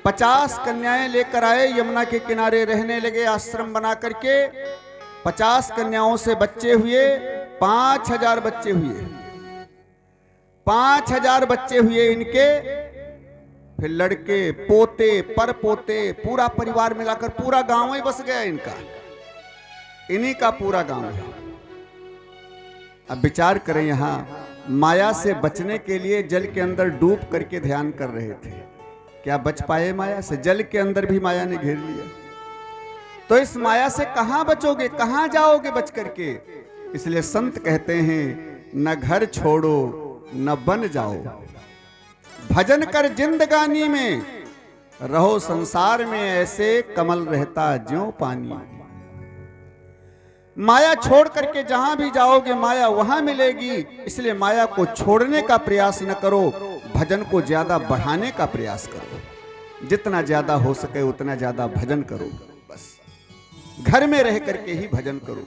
50 कन्याएं लेकर आए, यमुना के किनारे रहने लगे आश्रम बना करके। 50 कन्याओं से बच्चे हुए, 5000 बच्चे हुए, 5000 बच्चे हुए इनके। फिर लड़के, पोते, परपोते, पूरा परिवार मिलाकर पूरा गांव ही बस गया इनका, इन्हीं का पूरा गांव है। अब विचार करें, यहां माया से बचने के लिए जल के अंदर डूब करके ध्यान कर रहे थे। क्या बच पाए माया से? जल के अंदर भी माया ने घेर लिया। तो इस माया से कहां बचोगे, कहां जाओगे बच करके? इसलिए संत कहते हैं न घर छोड़ो न बन जाओ, भजन कर जिंदगानी में, रहो संसार में ऐसे कमल रहता ज्यों पानी। माया छोड़ करके जहां भी जाओगे माया वहां मिलेगी। इसलिए माया को छोड़ने का प्रयास न करो, भजन को ज्यादा बढ़ाने का प्रयास करो। जितना ज्यादा हो सके उतना ज्यादा भजन करो, बस घर में रह करके ही भजन करो।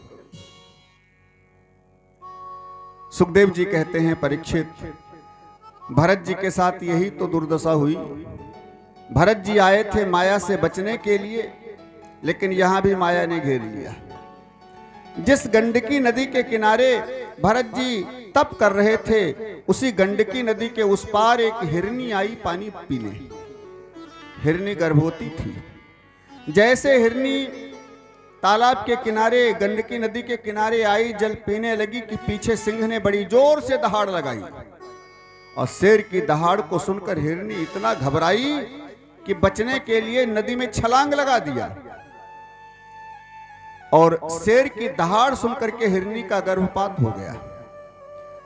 सुखदेव जी कहते हैं परीक्षित, भरत जी के साथ यही तो दुर्दशा हुई। भरत जी आए थे माया से बचने के लिए, लेकिन यहां भी माया ने घेर लिया। जिस गंडकी नदी के किनारे भरत जी तप कर रहे थे, उसी गंडकी नदी के उस पार एक हिरनी आई पानी पीने। हिरनी गर्भवती थी। जैसे हिरनी तालाब के किनारे, गंडकी नदी के किनारे आई, जल पीने लगी कि पीछे सिंह ने बड़ी जोर से दहाड़ लगाई। और शेर की दहाड़ को सुनकर हिरनी इतना घबराई कि बचने के लिए नदी में छलांग लगा दिया। और शेर की दहाड़ सुनकर के हिरनी का गर्भपात हो गया।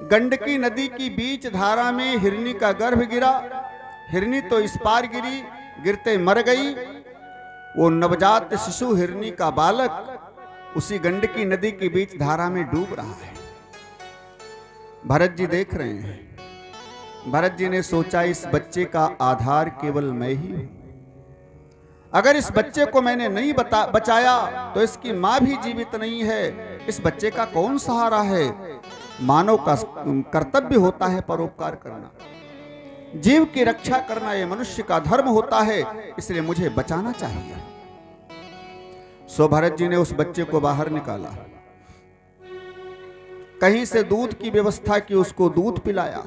गंडकी नदी की बीच धारा में हिरनी का गर्भ गिरा। हिरनी तो इस पार गिरी, गिरते मर गई। वो नवजात शिशु हिरनी का बालक उसी गंडकी नदी के बीच धारा में डूब रहा है। भरत जी देख रहे हैं। भरत जी ने सोचा इस बच्चे का आधार केवल मैं ही हूं। अगर इस बच्चे को मैंने नहीं बचाया तो इसकी मां भी जीवित नहीं है। इस बच्चे का कौन सहारा है? मानव का कर्तव्य होता है परोपकार करना, जीव की रक्षा करना, यह मनुष्य का धर्म होता है। इसलिए मुझे बचाना चाहिए। सो भरत जी ने उस बच्चे को बाहर निकाला, कहीं से दूध की व्यवस्था की, उसको दूध पिलाया,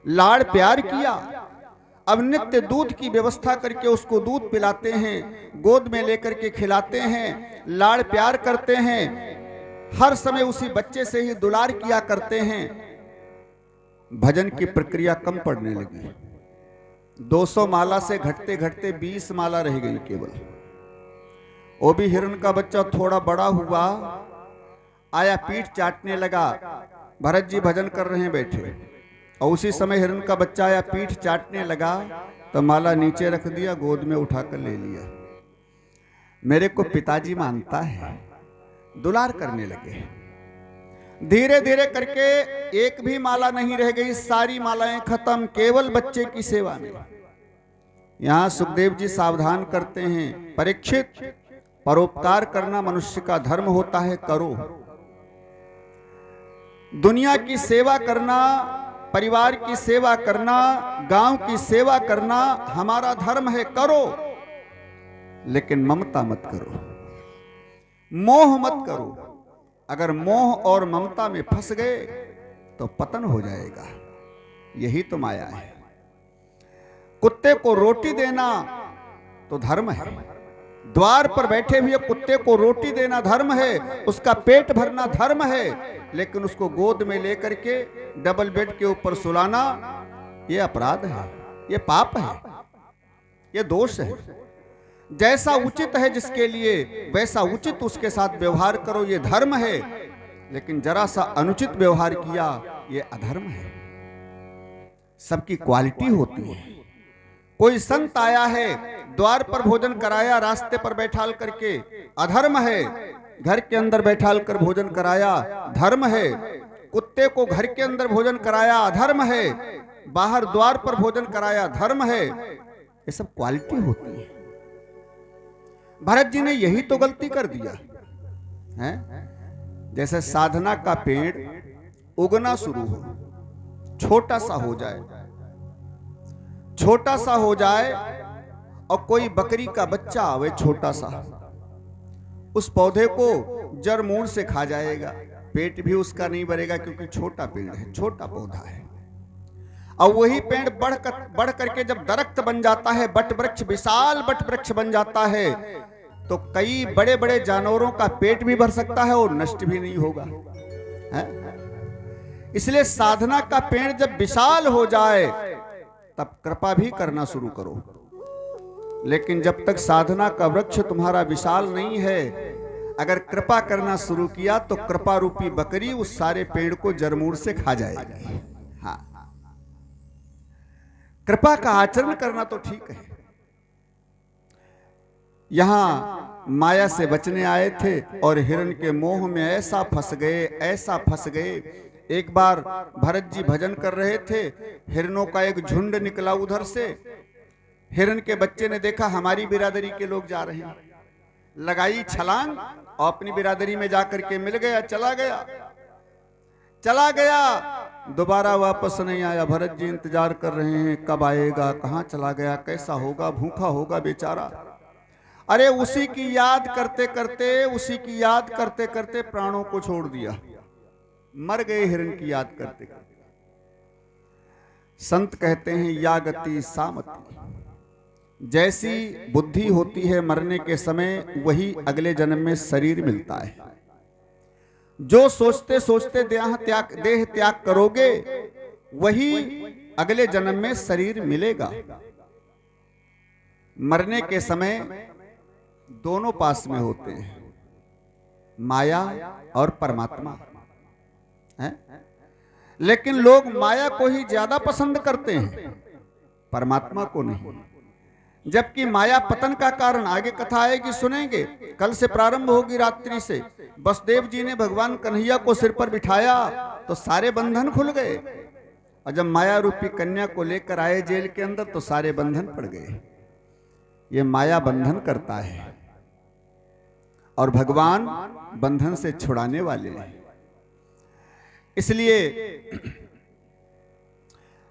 लाड़ प्यार किया। अब नित्य दूध की व्यवस्था करके उसको दूध पिलाते हैं, गोद में लेकर के खिलाते हैं, लाड़ प्यार करते हैं, हर समय उसी बच्चे से ही दुलार किया करते हैं। भजन की प्रक्रिया कम पड़ने लगी। 200 माला से घटते घटते 20 माला रह गई केवल। वो भी हिरण का बच्चा थोड़ा बड़ा हुआ, आया पीठ चाटने लगा। भरत जी भजन कर रहे हैं बैठे, और उसी समय हिरण का बच्चा आया पीठ चाटने लगा, तो माला नीचे रख दिया, गोद में उठाकर ले लिया। मेरे को पिताजी मानता है, दुलार करने लगे। धीरे धीरे करके एक भी माला नहीं रह गई, सारी मालाएं खत्म, केवल बच्चे की सेवा में। यहां सुखदेव जी सावधान करते हैं, परीक्षित, परोपकार करना मनुष्य का धर्म होता है, करो। दुनिया की सेवा करना, परिवार की सेवा करना, गांव की सेवा करना हमारा धर्म है, करो। लेकिन ममता मत करो, मोह मत करो। अगर मोह और ममता में फंस गए तो पतन हो जाएगा। यही तो माया है। कुत्ते को रोटी देना तो धर्म है, द्वार पर बैठे हुए कुत्ते को रोटी देना धर्म है, उसका पेट भरना धर्म है, लेकिन उसको गोद में लेकर के डबल बेड के ऊपर सुलाना ये अपराध है, ये पाप है, ये दोष है। जैसा उचित है जिसके लिए वैसा उचित उसके साथ व्यवहार करो, ये धर्म है। लेकिन जरा सा अनुचित व्यवहार किया, ये अधर्म है। सबकी क्वालिटी होती है। कोई संत आया है, द्वार पर भोजन कराया, रास्ते पर बैठाल करके, अधर्म है। घर के अंदर बैठाल कर भोजन कराया, धर्म है। कुत्ते को घर के अंदर भोजन कराया, अधर्म है। बाहर द्वार पर भोजन कराया, धर्म है। ये सब क्वालिटी होती है। भरत जी ने यही तो गलती कर दिया है। जैसे साधना का पेड़ उगना शुरू हो, छोटा सा हो जाए, छोटा सा हो जाए और कोई बकरी का बच्चा आवे छोटा सा, उस पौधे को जड़ मूल से खा जाएगा, पेट भी उसका नहीं भरेगा, क्योंकि छोटा पेड़ है, छोटा पौधा है। और वही पेड़ बढ़ करके जब दरख्त बन जाता है, बट वृक्ष, विशाल बट वृक्ष बन जाता है, तो कई बड़े बड़े जानवरों का पेट भी भर सकता है और नष्ट भी नहीं होगा है? इसलिए साधना का पेड़ जब विशाल हो जाए तब कृपा भी करना शुरू करो। लेकिन जब तक साधना का वृक्ष तुम्हारा विशाल नहीं है, अगर कृपा करना शुरू किया तो कृपा रूपी बकरी उस सारे पेड़ को जड़मूल से खा जाएगी। हाँ, कृपा का आचरण करना तो ठीक है। यहां माया से बचने आए थे और हिरण के मोह में ऐसा फंस गए, ऐसा फंस गए। एक बार भरत जी भजन कर रहे थे, हिरणों का एक झुंड निकला उधर से। हिरण के बच्चे ने देखा हमारी बिरादरी के लोग जा रहे हैं, लगाई छलांग और अपनी बिरादरी में जाकर के मिल गया, चला गया, दोबारा वापस नहीं आया। भरत जी इंतजार कर रहे हैं, कब आएगा, कहां चला गया, कैसा होगा, भूखा होगा बेचारा। अरे उसी की याद करते करते प्राणों को छोड़ दिया, मर गए हिरण की याद करते करते। संत कहते हैं या गति सामति, जैसी बुद्धि होती है मरने के समय, वही अगले जन्म में शरीर मिलता है। जो सोचते सोचते देह त्याग करोगे, वही अगले जन्म में शरीर मिलेगा। मरने के समय दोनों पास में होते हैं, माया और परमात्मा है। लेकिन लोग माया को ही ज्यादा पसंद करते हैं, परमात्मा को नहीं। जबकि माया पतन का कारण, आगे कथा आएगी, सुनेंगे, कल से प्रारंभ होगी रात्रि से। वसुदेव जी ने भगवान कन्हैया को सिर पर बिठाया तो सारे बंधन खुल गए, और जब माया रूपी कन्या को लेकर आए जेल के अंदर तो सारे बंधन पड़ गए। ये माया बंधन करता है और भगवान बंधन से छुड़ाने वाले हैं। इसलिए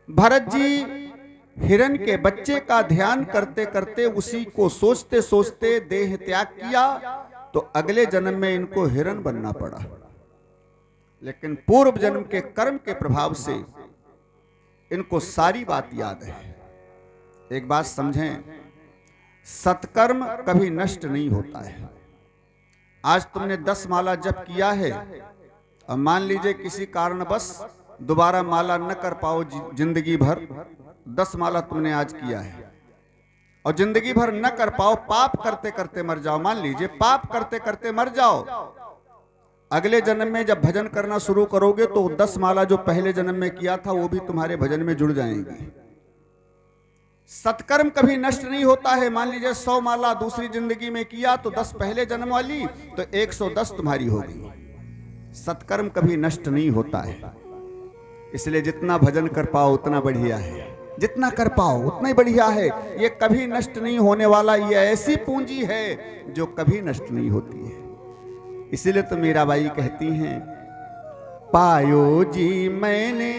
भरत जी हिरण के बच्चे का ध्यान करते करते, उसी को सोचते सोचते देह त्याग किया, तो अगले जन्म में इनको हिरण बनना पड़ा। लेकिन पूर्व जन्म के कर्म के प्रभाव से इनको सारी बात याद है। एक बात समझें, सत्कर्म कभी नष्ट नहीं होता है। आज तुमने 10 माला जप किया है और मान लीजिए किसी कारणवश दोबारा माला न कर पाओ जिंदगी भर, 10 माला तुमने आज किया है और जिंदगी भर न कर पाओ, पाप करते करते मर जाओ, मान लीजिए पाप करते करते मर जाओ, अगले जन्म में जब भजन करना शुरू करोगे तो 10 माला जो पहले जन्म में किया था वो भी तुम्हारे भजन में जुड़ जाएंगी। सत्कर्म कभी नष्ट नहीं होता है। मान लीजिए 100 माला दूसरी जिंदगी में किया तो 10 पहले जन्म वाली, तो 110 तुम्हारी होगी। सत्कर्म कभी नष्ट नहीं होता है। इसलिए जितना भजन कर पाओ उतना बढ़िया है, जितना कर पाओ उतना ही बढ़िया है। ये कभी नष्ट नहीं होने वाला, ये ऐसी पूंजी है जो कभी नष्ट नहीं होती है। इसीलिए तो मीराबाई कहती हैं, पायो जी मैंने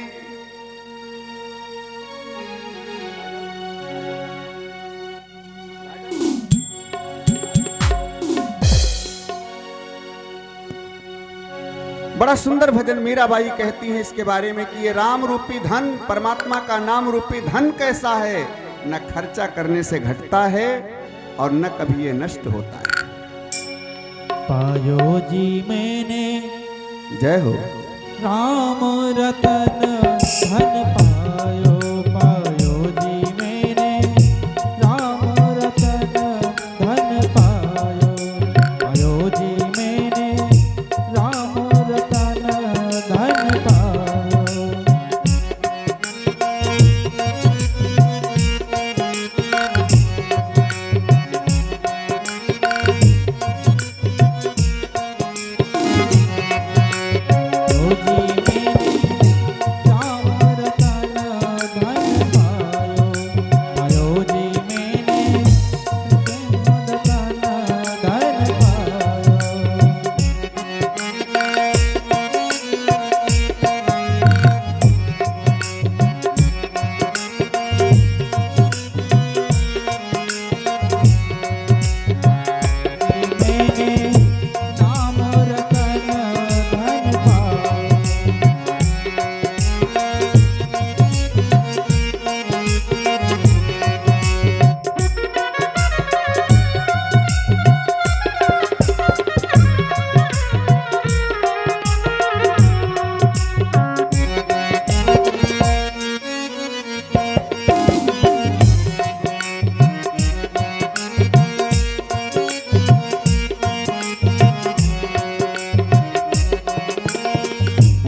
बड़ा सुंदर भजन मीराबाई कहती हैं इसके बारे में कि ये राम रूपी धन, परमात्मा का नाम रूपी धन कैसा है, न खर्चा करने से घटता है और न कभी ये नष्ट होता है। पायो जी मैंने जय हो। राम रतन धन पायो, पायो जी मैंने राम रतन धन पायो, पायो जी मैंने राम रतन धन पायो।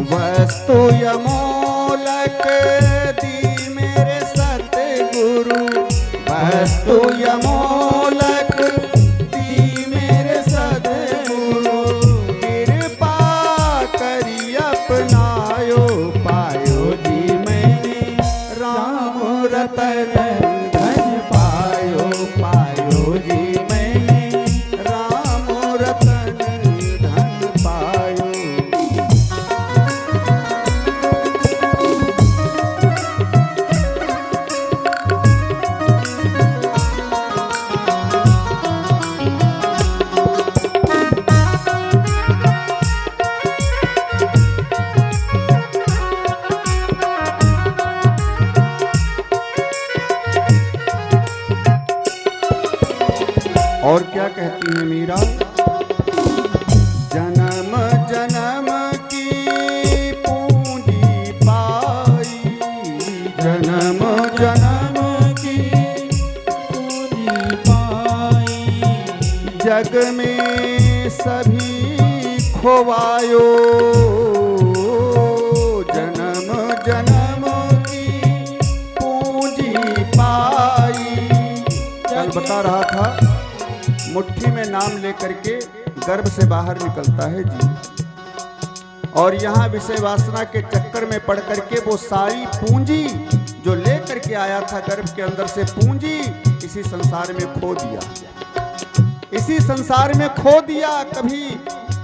वस्तु यमोलक दी मेरे सतगुरु, वस्तु यमोलक दी मेरे सतगुरु, कृपा करी अपनायो, पायो जी मैंने राम रतन धन पायो, पायो जी मैंने राम रतन धन पायो। और क्या कहती है मीरा? जन्म जन्म की पूंजी पाई, जन्म जन्म की पूंजी पाई, जग में सभी खोवायो, जन्म जन्म की पूंजी पाई। कल बता रहा था, मुट्ठी में नाम लेकर के गर्भ से बाहर निकलता है जी, और यहाँ विषय वासना के चक्कर में पड़ करके वो सारी पूंजी जो लेकर के आया था गर्भ के अंदर से पूंजी, इसी संसार में खो दिया, इसी संसार में खो दिया, कभी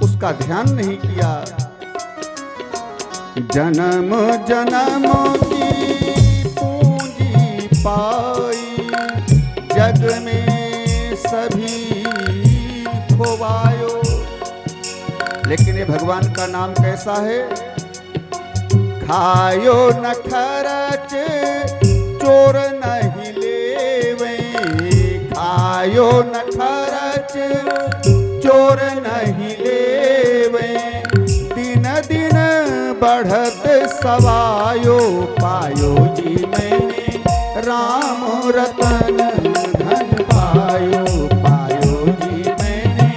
उसका ध्यान नहीं किया। जन्म जन्म की पूंजी पाई, जग में सभी खोवायो। लेकिन ये भगवान का नाम कैसा है? खायो न खर्च चोर नहीं लेवे, खायो न खर्च चोर नहीं लेवे, दिन दिन बढ़त सवायो, पायो जी मैंने राम रतन धन पायो, पायो जी मैंने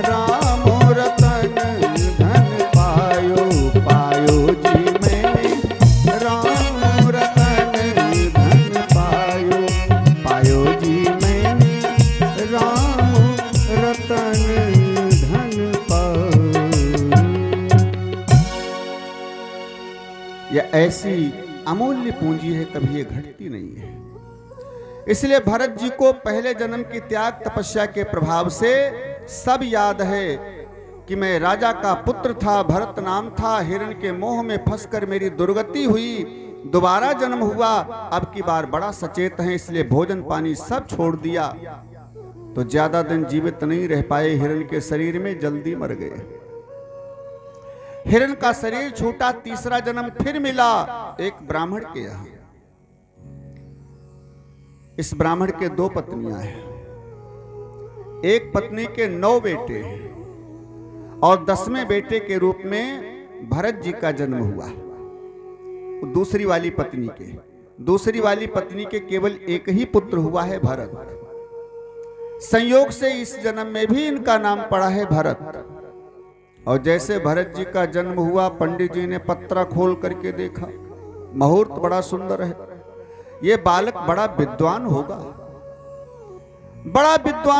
राम रतन धन पायो, पायो जी मैंने राम रतन धन पायो, पायो जी मैंने राम रतन धन पायो। यह ऐसी अमूल्य पूंजी है, कभी ये घटती नहीं है। इसलिए भरत जी को पहले जन्म की त्याग तपस्या के प्रभाव से सब याद है कि मैं राजा का पुत्र था, भरत नाम था, हिरण के मोह में फंसकर मेरी दुर्गति हुई, दोबारा जन्म हुआ, अब की बार बड़ा सचेत है, इसलिए भोजन पानी सब छोड़ दिया, तो ज्यादा दिन जीवित नहीं रह पाए, हिरण के शरीर में जल्दी मर गए। हिरण का शरीर छूटा, तीसरा जन्म फिर मिला एक ब्राह्मण के यहाँ। इस ब्राह्मण के दो पत्नियां हैं, एक पत्नी के 9 बेटे और 10वें बेटे के रूप में भरत जी का जन्म हुआ। दूसरी वाली पत्नी के केवल एक ही पुत्र हुआ है, भरत। संयोग से इस जन्म में भी इनका नाम पड़ा है भरत। और जैसे भरत जी का जन्म हुआ, पंडित जी ने पत्रा खोल करके देखा, मुहूर्त बड़ा सुंदर है, ये बालक बड़ा विद्वान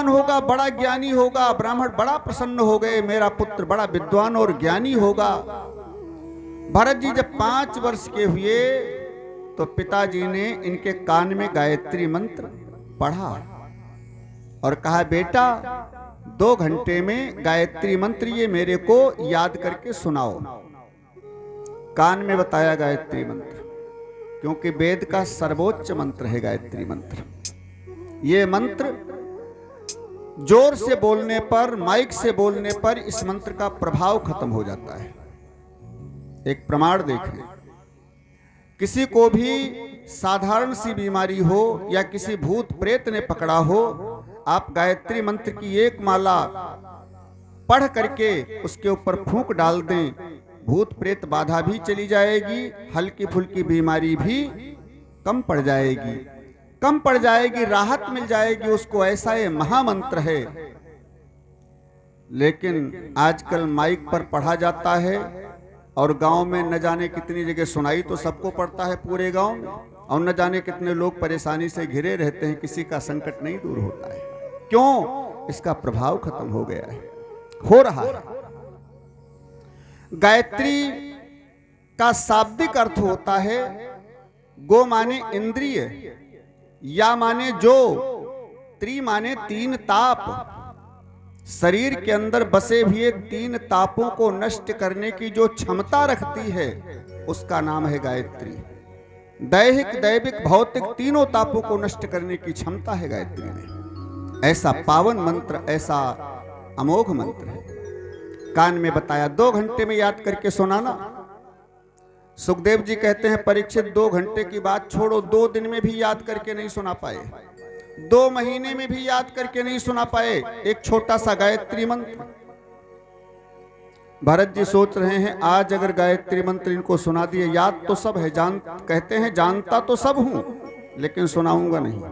होगा, बड़ा ज्ञानी होगा। ब्राह्मण बड़ा प्रसन्न हो गए, मेरा पुत्र बड़ा विद्वान और ज्ञानी होगा। भरत जी जब 5 वर्ष के हुए तो पिताजी ने इनके कान में गायत्री मंत्र पढ़ा और कहा, बेटा 2 घंटे में गायत्री मंत्र ये मेरे को याद करके सुनाओ। कान में बताया गायत्री मंत्र, क्योंकि वेद का सर्वोच्च मंत्र है गायत्री मंत्र। ये मंत्र जोर से बोलने पर, माइक से बोलने पर इस मंत्र का प्रभाव खत्म हो जाता है। एक प्रमाण देखें, किसी को भी साधारण सी बीमारी हो या किसी भूत प्रेत ने पकड़ा हो, आप गायत्री मंत्र की एक माला पढ़ करके उसके ऊपर फूंक डाल दें, भूत प्रेत बाधा भी चली जाएगी, हल्की फुल्की बीमारी भी कम पड़ जाएगी, राहत मिल जाएगी उसको। ऐसा ये महामंत्र है। लेकिन आजकल माइक पर पढ़ा जाता है और गांव में न जाने कितनी जगह सुनाई तो सबको पड़ता है पूरे गांव में, और न जाने कितने लोग परेशानी से घिरे रहते हैं, किसी का संकट नहीं दूर होता है। क्यों? इसका प्रभाव खत्म हो गया है, हो रहा है। गायत्री का शाब्दिक अर्थ होता है गो माने इंद्रिय, या माने जो, त्रि माने 3 ताप। शरीर के अंदर बसे हुए 3 तापों को नष्ट करने की जो क्षमता रखती है उसका नाम है गायत्री। दैहिक, दैविक, भौतिक तीनों तापों को नष्ट करने की क्षमता है गायत्री में। ऐसा पावन मंत्र, ऐसा अमोघ मंत्र है। कान में बताया 2 घंटे में याद करके सुनाना। सुखदेव जी कहते हैं, परीक्षित 2 घंटे की बात छोड़ो, 2 दिन में भी याद करके नहीं सुना पाए, 2 महीने में भी याद करके नहीं सुना पाए एक छोटा सा गायत्री मंत्र। भरत जी सोच रहे हैं, आज अगर गायत्री मंत्र इनको सुना दिए, याद तो सब है, कहते हैं जानता तो सब हूं लेकिन सुनाऊंगा नहीं।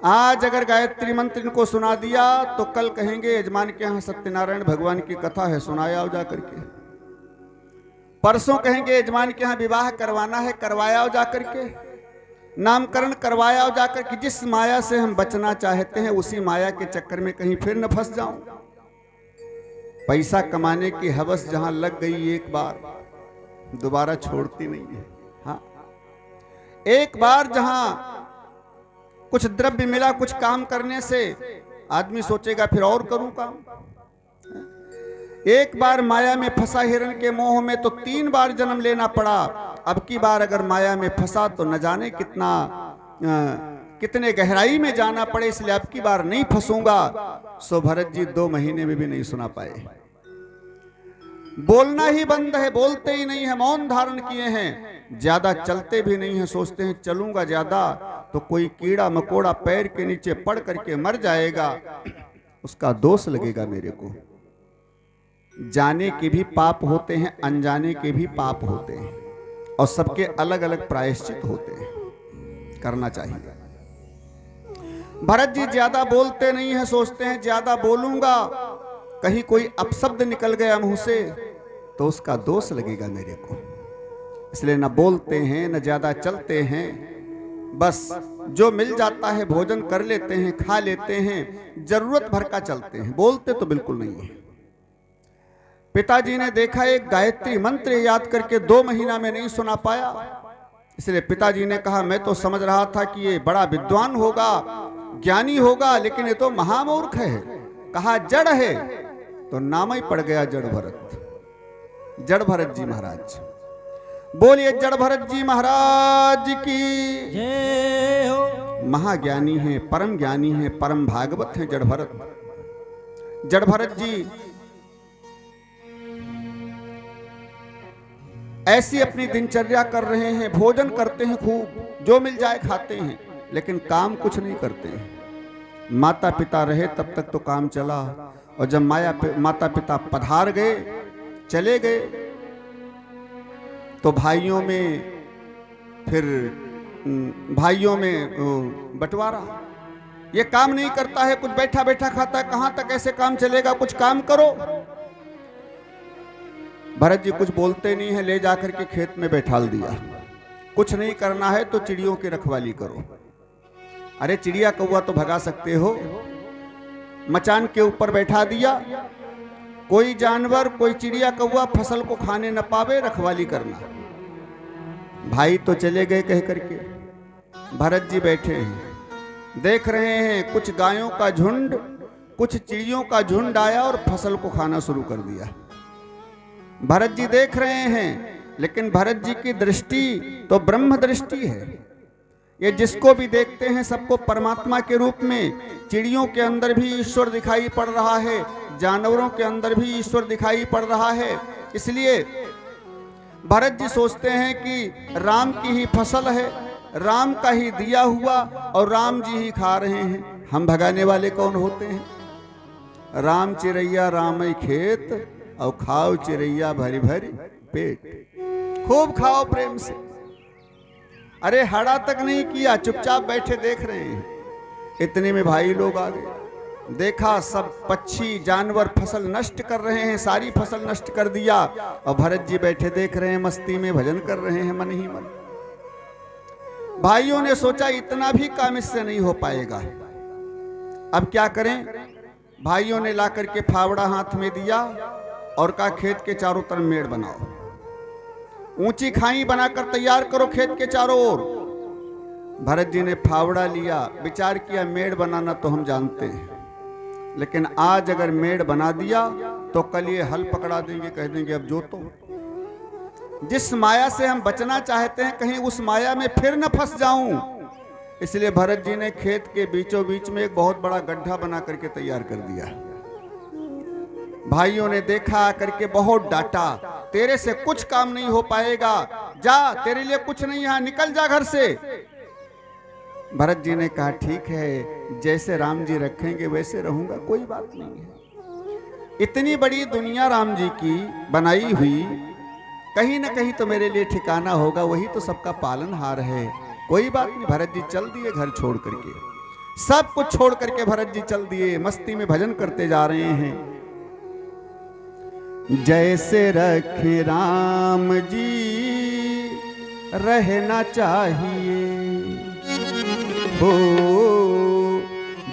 आज अगर गायत्री मंत्र इनको सुना दिया तो कल कहेंगे यजमान के यहाँ सत्यनारायण भगवान की कथा है, सुनाया आओ जा करके। परसों कहेंगे यजमान के यहाँ विवाह करवाना है, करवाया आओ जा करके। नामकरण करवाया आओ जाकर कि जिस माया से हम बचना चाहते हैं उसी माया के चक्कर में कहीं फिर न फंस जाऊं। पैसा कमाने की हवस जहां लग गई एक बार, दोबारा छोड़ती नहीं है। हाँ, एक बार जहां कुछ द्रव्य मिला कुछ काम करने से, आदमी सोचेगा फिर और करूं काम। एक बार माया में फंसा हिरण के मोह में तो 3 बार जन्म लेना पड़ा। अब की बार अगर माया में फंसा तो न जाने कितने गहराई में जाना पड़े, इसलिए अब की बार नहीं फंसूंगा। सो भरत जी 2 महीने में भी नहीं सुना पाए। बोलना ही बंद है, बोलते ही नहीं है, मौन धारण किए हैं, ज्यादा चलते भी नहीं है। सोचते हैं चलूंगा ज्यादा तो कोई कीड़ा मकोड़ा पैर के नीचे पड़ करके मर जाएगा, उसका दोष लगेगा मेरे को। जाने के भी पाप होते हैं, अनजाने के भी पाप होते हैं, और सबके अलग अलग प्रायश्चित होते हैं, करना चाहिए। भरत जी ज्यादा बोलते नहीं है, सोचते हैं ज्यादा बोलूंगा कहीं कोई अपशब्द निकल गया मुंह से तो उसका दोष लगेगा मेरे को, इसलिए न बोलते हैं न ज्यादा चलते हैं। बस जो मिल जाता है भोजन कर लेते हैं, खा लेते हैं, जरूरत भर का चलते हैं, बोलते तो बिल्कुल नहीं है। पिताजी ने देखा एक गायत्री मंत्र याद करके 2 महीना में नहीं सुना पाया, इसलिए पिताजी ने कहा, मैं तो समझ रहा था कि ये बड़ा विद्वान होगा, ज्ञानी होगा, लेकिन ये तो महामूर्ख है। कहा जड़ है, तो नाम ही पड़ गया जड़ भरत। जड़ भरत जी महाराज, बोलिए जड़ भरत जी महाराज की जय हो। महाज्ञानी है, परम ज्ञानी है, परम भागवत है जड़ भरत। जड़ भरत जी ऐसी अपनी दिनचर्या कर रहे हैं, भोजन करते हैं खूब, जो मिल जाए खाते हैं, लेकिन काम कुछ नहीं करते हैं। माता पिता रहे तब तक तो काम चला, और जब माता पिता पधार गए, चले गए, तो भाइयों में बंटवारा। ये काम नहीं करता है, कुछ बैठा बैठा खाता है, कहां तक ऐसे काम चलेगा, कुछ काम करो। भरत जी कुछ बोलते नहीं है, ले जाकर के खेत में बैठाल दिया। कुछ नहीं करना है तो चिड़ियों की रखवाली करो। अरे चिड़िया कौवा तो भगा सकते हो, मचान के ऊपर बैठा दिया, कोई जानवर कोई चिड़िया कौवा फसल को खाने न पावे, रखवाली करना। भाई तो चले गए कह करके, भरत जी बैठे हैं, देख रहे हैं कुछ गायों का झुंड, कुछ चिड़ियों का झुंड आया और फसल को खाना शुरू कर दिया। भरत जी देख रहे हैं, लेकिन भरत जी की दृष्टि तो ब्रह्म दृष्टि है। ये जिसको भी देखते हैं सबको परमात्मा के रूप में, चिड़ियों के अंदर भी ईश्वर दिखाई पड़ रहा है, जानवरों के अंदर भी ईश्वर दिखाई पड़ रहा है। इसलिए भरत जी सोचते हैं कि राम की ही फसल है, राम का ही दिया हुआ, और राम जी ही खा रहे हैं, हम भगाने वाले कौन होते हैं। राम चिरैया राम खेत, और खाओ चिरैया भरी भरी पेट, खूब खाओ प्रेम से। अरे हड़ा तक नहीं किया, चुपचाप बैठे देख रहे हैं। इतने में भाई लोग आ गए, देखा सब पक्षी जानवर फसल नष्ट कर रहे हैं, सारी फसल नष्ट कर दिया, और भरत जी बैठे देख रहे हैं, मस्ती में भजन कर रहे हैं मन ही मन। भाइयों ने सोचा इतना भी काम इससे नहीं हो पाएगा, अब क्या करें। भाइयों ने ला करके फावड़ा हाथ में दिया और कहा खेत के चारों तरफ मेड़ बनाओ, ऊंची खाई बनाकर तैयार करो खेत के चारों ओर। भरत जी ने फावड़ा लिया, विचार किया मेड़ बनाना तो हम जानते हैं, लेकिन आज अगर मेड़ बना दिया तो कल ये हल पकड़ा देंगे, कह देंगे अब जो तो। जिस माया से हम बचना चाहते हैं, कहीं उस माया में फिर न फंस जाऊं, इसलिए भरत जी ने खेत के बीचों बीच में एक बहुत बड़ा गड्ढा बना करके तैयार कर दिया। भाइयों ने देखा करके बहुत डांटा, तेरे से कुछ काम नहीं हो पाएगा, जा तेरे लिए कुछ नहीं, यहां निकल जा घर से। भरत जी ने कहा ठीक है, जैसे राम जी रखेंगे वैसे रहूंगा, कोई बात नहीं है। इतनी बड़ी दुनिया राम जी की बनाई हुई, कहीं ना कहीं तो मेरे लिए ठिकाना होगा, वही तो सबका पालनहार है, कोई बात नहीं। भरत जी चल दिए घर छोड़ करके, सब कुछ छोड़ करके भरत जी चल दिए, मस्ती में भजन करते जा रहे हैं। जैसे रखे राम जी रहना चाहिए हो,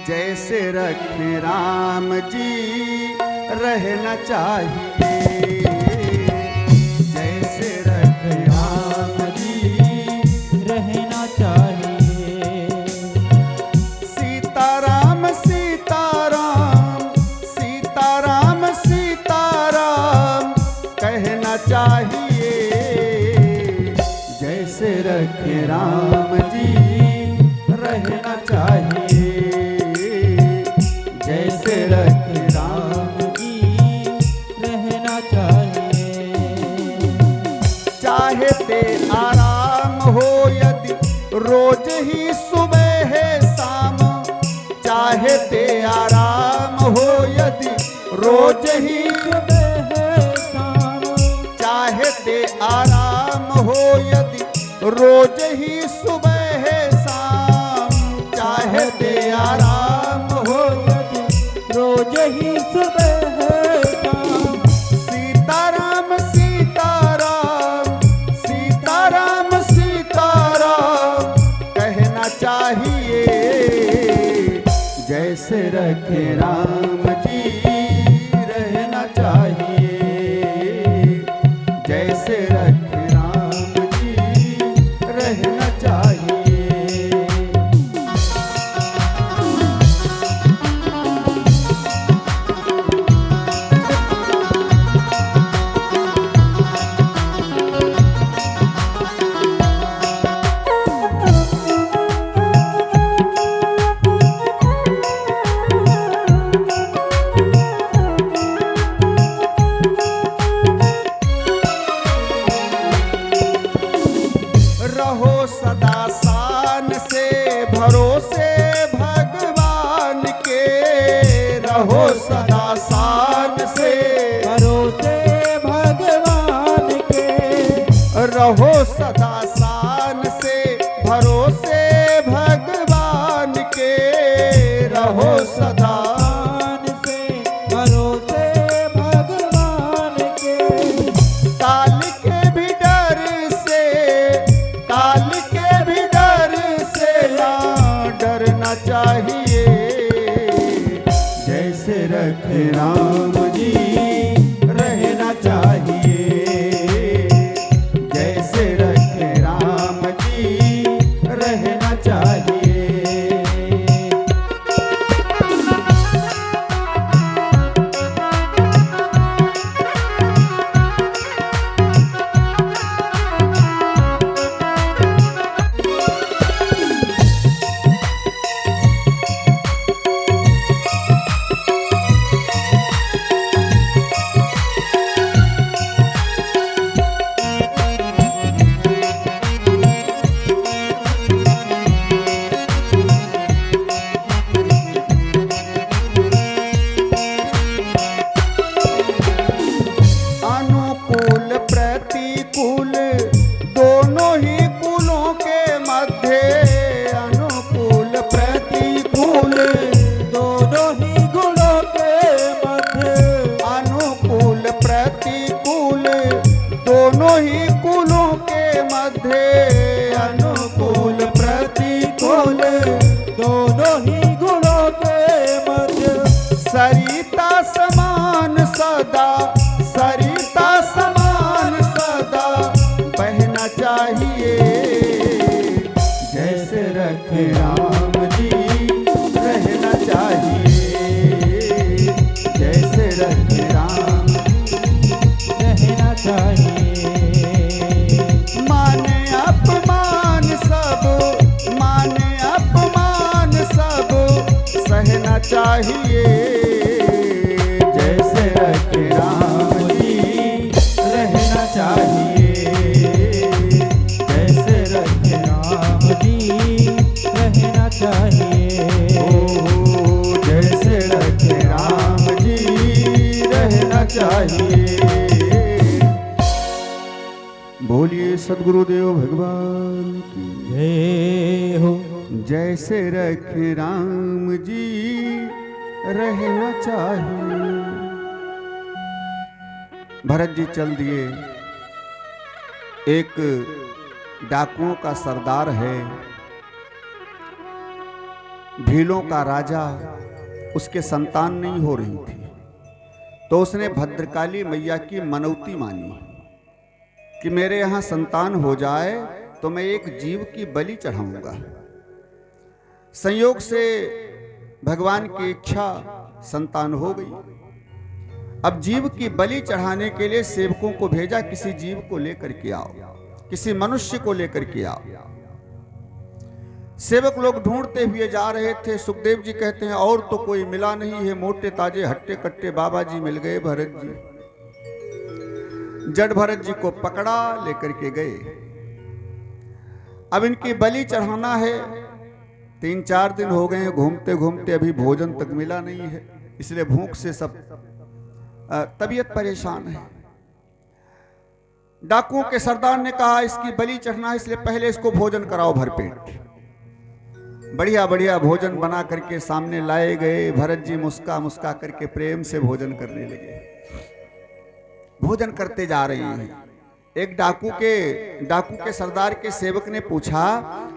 जैसे रखे राम जी रहना चाहिए, जैसे रखे राम जी रहना चाहिए। सीताराम सीताराम सीताराम सीताराम कहना चाहिए, जैसे रखे राम जी रहना चाहिए, जैसे रखे राम जी रहना चाहिए। चाहते आराम हो यदि रोज ही सुबह है शाम, चाहते आराम हो यदि रोज ही सुबह है शाम, चाहते आराम हो यदि रोज ही सुबह है शाम, चाहते आराम हो यदि रोज ही सुबह है शाम। सीताराम सीताराम सीताराम सीताराम कहना चाहिए, जैसे रखे राम जी रहना चाहिए, जैसे रखे राम जी रहना चाहिए। रहो सदा शान से भरोसे भगवान शान से, भरोसे भगवान के, रहो सदा शान से, भरोसे भगवान के, रहो सदा शान से, भरोसे भगवान के। काल के भी डर से, काल के भी डर से ना डरना चाहिए। जैसे रखे राम जी रहना चाहिए, जैसे रखे राम जी रहना चाहिए। अनुकूल प्रतिकूल दोनों ही कुलों के मध्य, अनुकूल प्रतिकूल दोनों ही गुणों के मध्य, अनुकूल प्रतिकूल दोनों ही कुलों के मध्य, अनुकूल प्रतिकूल दोनों ही गुणों के मध्य। सरिता समान सदा, सरिता समान सदा बहना चाहिए। जैसे रखे राम जी रहना चाहिए, जैसे रखे राम रहना चाहिए। माने अपमान सब, माने अपमान सब सहना चाहिए। जैसे रखे राम जी रहना चाहिए, जैसे रखे राम जी रहना चाहिए। ओ जैसे रखे राम जी रहना चाहिए। बोलिए सद्गुरुदेव भगवान की जय हो। जैसे रखे राम जी रहना चाहिए। भरत जी चल दिए। एक डाकुओं का सरदार है, भीलों का राजा, उसके संतान नहीं हो रही थी, तो उसने भद्रकाली मैया की मनौती मानी कि मेरे यहाँ संतान हो जाए तो मैं एक जीव की बलि चढ़ाऊंगा। संयोग से भगवान की इच्छा, संतान हो गई। अब जीव की बलि चढ़ाने के लिए सेवकों को भेजा, किसी जीव को लेकर के आओ, किसी मनुष्य को लेकर के आओ। सेवक लोग ढूंढते हुए जा रहे थे। सुखदेव जी कहते हैं और तो कोई मिला नहीं है, मोटे ताजे हट्टे कट्टे बाबा जी मिल गए। भरत जी जड़ भरत जी को पकड़ा, लेकर के गए। अब इनकी बलि चढ़ाना है। 3-4 दिन हो गए हैं घूमते घूमते, अभी भोजन तक मिला नहीं है, इसलिए भूख से सब तबीयत परेशान है। डाकुओं के सरदार ने कहा इसकी बलि चढ़ना है, इसलिए पहले इसको भोजन कराओ भरपेट। बढ़िया बढ़िया भोजन बना करके सामने लाए गए। भरत जी मुस्का मुस्का करके प्रेम से भोजन करने लगे। भोजन करते जा रहे हैं। एक डाकू के सरदार के सेवक ने पूछा,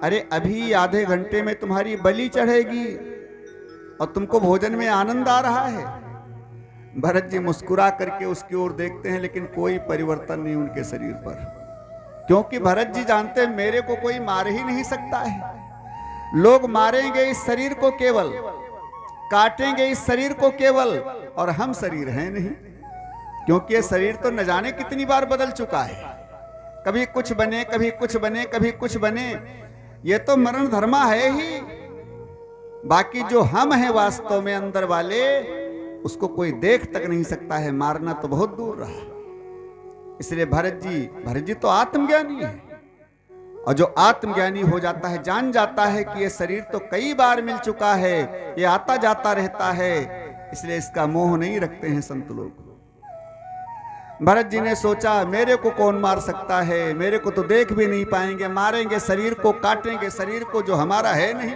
अरे अभी आधे घंटे में तुम्हारी बलि चढ़ेगी और तुमको भोजन में आनंद आ रहा है। भरत जी मुस्कुरा करके उसकी ओर देखते हैं, लेकिन कोई परिवर्तन नहीं उनके शरीर पर, क्योंकि भरत जी जानते हैं मेरे को कोई मार ही नहीं सकता है। लोग मारेंगे इस शरीर को केवल, काटेंगे इस शरीर को केवल, और हम शरीर हैं नहीं, क्योंकि ये शरीर तो न जाने कितनी बार बदल चुका है। कभी कुछ बने, कभी कुछ बने, कभी कुछ बने। ये तो मरण धर्मा है ही। बाकी जो हम हैं वास्तव में अंदर वाले, उसको कोई देख तक नहीं सकता है, मारना तो बहुत दूर रहा। इसलिए भरत जी तो आत्मज्ञानी है, और जो आत्मज्ञानी हो जाता है, जान जाता है कि ये शरीर तो कई बार मिल चुका है, ये आता जाता रहता है, इसलिए इसका मोह नहीं रखते हैं संत लोग। भरत जी ने सोचा मेरे को कौन मार सकता है, मेरे को तो देख भी नहीं पाएंगे, मारेंगे शरीर को, काटेंगे शरीर को जो हमारा है नहीं,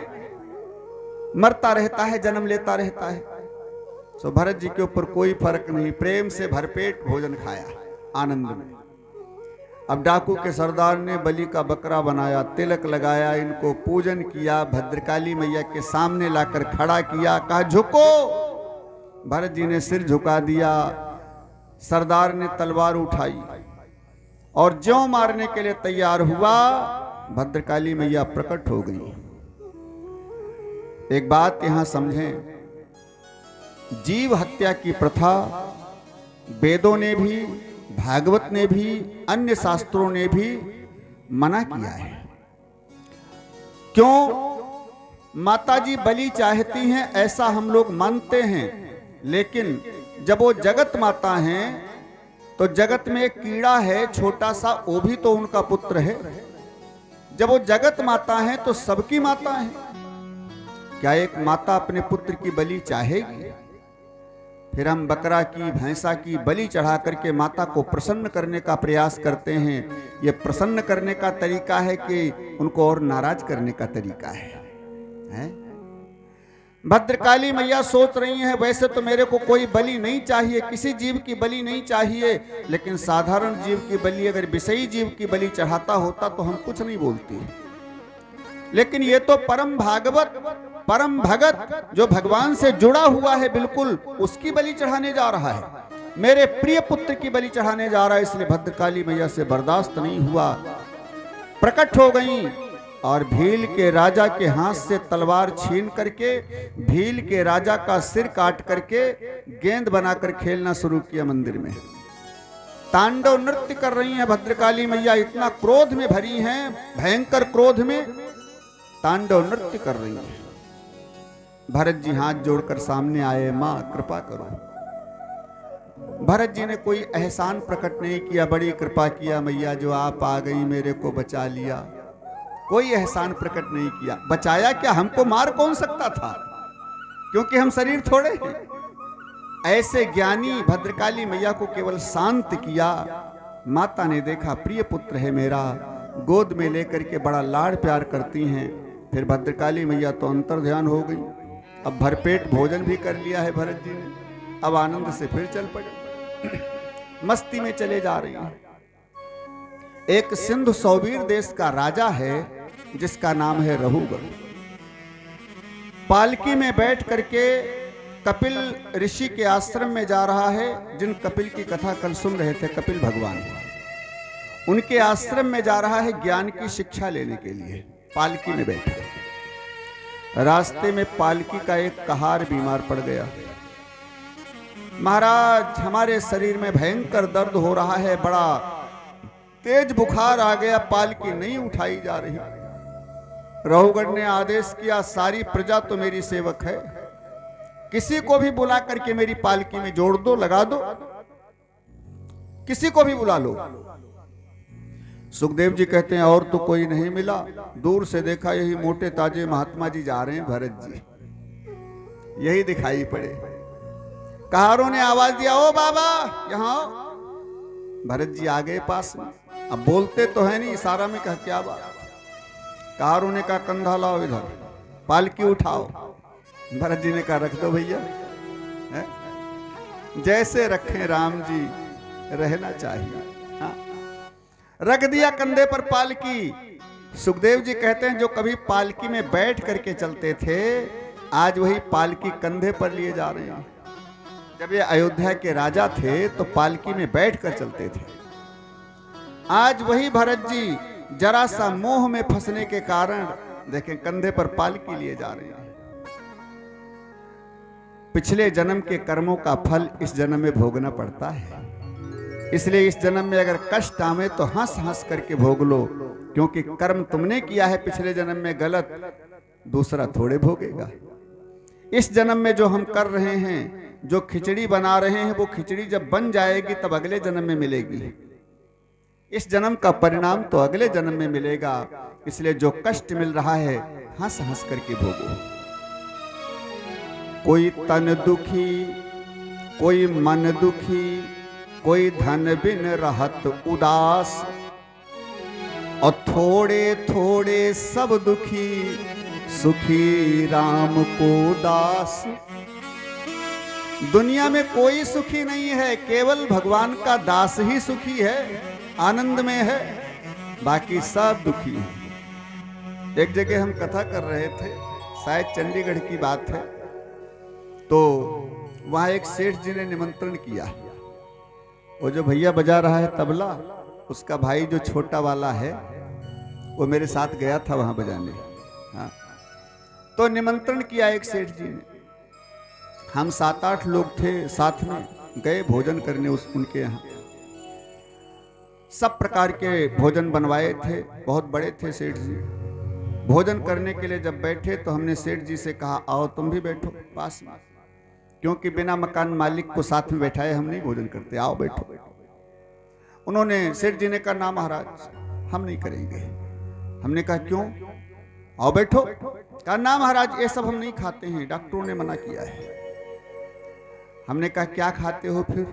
मरता रहता है, जन्म लेता रहता है। सो भरत जी के ऊपर कोई फर्क नहीं, प्रेम से भरपेट भोजन खाया आनंद में। अब डाकू के सरदार ने बलि का बकरा बनाया, तिलक लगाया, इनको पूजन किया, भद्रकाली मैया के सामने लाकर खड़ा किया, कहा झुको। भरत जी ने सिर झुका दिया। सरदार ने तलवार उठाई और ज्यों मारने के लिए तैयार हुआ, भद्रकाली मैया प्रकट हो गई। एक बात यहां समझें, जीव हत्या की प्रथा वेदों ने भी, भागवत ने भी, अन्य शास्त्रों ने भी मना किया है। क्यों? माताजी बलि चाहती हैं ऐसा हम लोग मानते हैं, लेकिन जब वो जगत माता हैं तो जगत में एक कीड़ा है छोटा सा, वो भी तो उनका पुत्र है। जब वो जगत माता है तो सबकी माता है। क्या एक माता अपने पुत्र की बलि चाहेगी? फिर हम बकरा की, भैंसा की बलि चढ़ा करके माता को प्रसन्न करने का प्रयास करते हैं। ये प्रसन्न करने का तरीका है कि उनको और नाराज करने का तरीका है? भद्रकाली मैया सोच रही हैं वैसे तो मेरे को कोई बलि नहीं चाहिए, किसी जीव की बलि नहीं चाहिए, लेकिन साधारण जीव की बलि, अगर विषयी जीव की बलि चढ़ाता होता तो हम कुछ नहीं बोलती। लेकिन ये तो परम भागवत, परम भगत जो भगवान से जुड़ा हुआ है बिल्कुल, उसकी बलि चढ़ाने जा रहा है, मेरे प्रिय पुत्र की बलि चढ़ाने जा रहा है। इसलिए भद्रकाली मैया से बर्दाश्त नहीं हुआ, प्रकट हो गई और भील के राजा के हाथ से तलवार छीन करके भील के राजा का सिर काट करके गेंद बनाकर खेलना शुरू किया। मंदिर में तांडव नृत्य कर रही हैं भद्रकाली मैया, इतना क्रोध में भरी हैं, भयंकर क्रोध में तांडव नृत्य कर रही हैं। भरत जी हाथ जोड़कर सामने आए, मां कृपा करो। भरत जी ने कोई एहसान प्रकट नहीं किया, बड़ी कृपा किया मैया जो आप आ गई, मेरे को बचा लिया। कोई एहसान प्रकट नहीं किया। बचाया क्या? हमको मार कौन सकता था, क्योंकि हम शरीर थोड़े हैं। ऐसे ज्ञानी भद्रकाली मैया को केवल शांत किया। माता ने देखा प्रिय पुत्र है मेरा, गोद में लेकर के बड़ा लाड़ प्यार करती हैं। फिर भद्रकाली मैया तो अंतर ध्यान हो गई। अब भरपेट भोजन भी कर लिया है भरत जी ने, अब आनंद से फिर चल पड़े, मस्ती में चले जा रही हैं। एक सिंधु सौवीर देश का राजा है जिसका नाम है रहुगढ़। पालकी में बैठ करके कपिल ऋषि के आश्रम में जा रहा है, जिन कपिल की कथा कल सुन रहे थे, कपिल भगवान, उनके आश्रम में जा रहा है ज्ञान की शिक्षा लेने के लिए। पालकी में बैठा, रास्ते में पालकी का एक कहार बीमार पड़ गया। महाराज हमारे शरीर में भयंकर दर्द हो रहा है, बड़ा तेज बुखार आ गया, पालकी नहीं उठाई जा रही। रहुगढ़ ने आदेश किया सारी प्रजा तो मेरी सेवक है, किसी को भी बुला करके मेरी पालकी में जोड़ दो, लगा दो, किसी को भी बुला लो। सुखदेव जी कहते हैं और तो कोई नहीं मिला। दूर से देखा यही मोटे ताजे महात्मा जी जा रहे हैं, भरत जी, यही दिखाई पड़े। कहारों ने आवाज दिया, ओ बाबा यहाँ। भरत जी आ गए पास में, अब बोलते तो है नहीं, इशारा में कहा क्या बात। कहारों ने कहा कंधा लाओ, इधर पालकी उठाओ। भरत जी ने कहा रख दो भैया, जैसे रखें राम जी रहना चाहिए। हाँ, रख दिया कंधे पर पालकी। सुखदेव जी कहते हैं जो कभी पालकी में बैठ करके चलते थे, आज वही पालकी कंधे पर लिए जा रहे हैं। जब ये अयोध्या के राजा थे तो पालकी में बैठ कर चलते थे। आज वही भरत जी जरा सा मोह में फंसने के कारण देखें कंधे पर पालकी लिए जा रहे हैं। पिछले जन्म के कर्मों का फल इस जन्म में भोगना पड़ता है, इसलिए इस जन्म में अगर कष्ट आवे तो हंस हंस करके भोग लो, क्योंकि कर्म तुमने किया है पिछले जन्म में गलत, दूसरा थोड़े भोगेगा। इस जन्म में जो हम कर रहे हैं, जो खिचड़ी बना रहे हैं, वो खिचड़ी जब बन जाएगी तब अगले जन्म में मिलेगी। इस जन्म का परिणाम तो अगले जन्म में मिलेगा, इसलिए जो कष्ट मिल रहा है हंस हंस करके भोगो। कोई तन दुखी, कोई मन दुखी, कोई धन बिन रहत उदास, और थोड़े थोड़े सब दुखी, सुखी राम को दास। दुनिया में कोई सुखी नहीं है, केवल भगवान का दास ही सुखी है, आनंद में है, बाकी सब दुखी हैं। एक जगह हम कथा कर रहे थे, शायद चंडीगढ़ की बात है, तो वहां एक सेठ जी ने निमंत्रण किया। वो जो भैया बजा रहा है तबला, उसका भाई जो छोटा वाला है वो मेरे साथ गया था वहां बजाने। हाँ, तो निमंत्रण किया एक सेठ जी ने। हम 7-8 लोग थे, साथ में गए भोजन करने उनके यहाँ। सब प्रकार के भोजन बनवाए थे, बहुत बड़े थे सेठ जी। भोजन करने के लिए जब बैठे तो हमने सेठ जी से कहा, आओ तुम भी बैठो पास में, क्योंकि बिना मकान मालिक को साथ में बैठाए हम नहीं भोजन करते, आओ बैठो। उन्होंने, सेठ जी ने कहा, ना महाराज हम नहीं करेंगे। हमने कहा क्यों? आओ बैठो। कहा ना महाराज ये सब हम नहीं खाते हैं, डॉक्टरों ने मना किया है। हमने कहा क्या खाते हो फिर?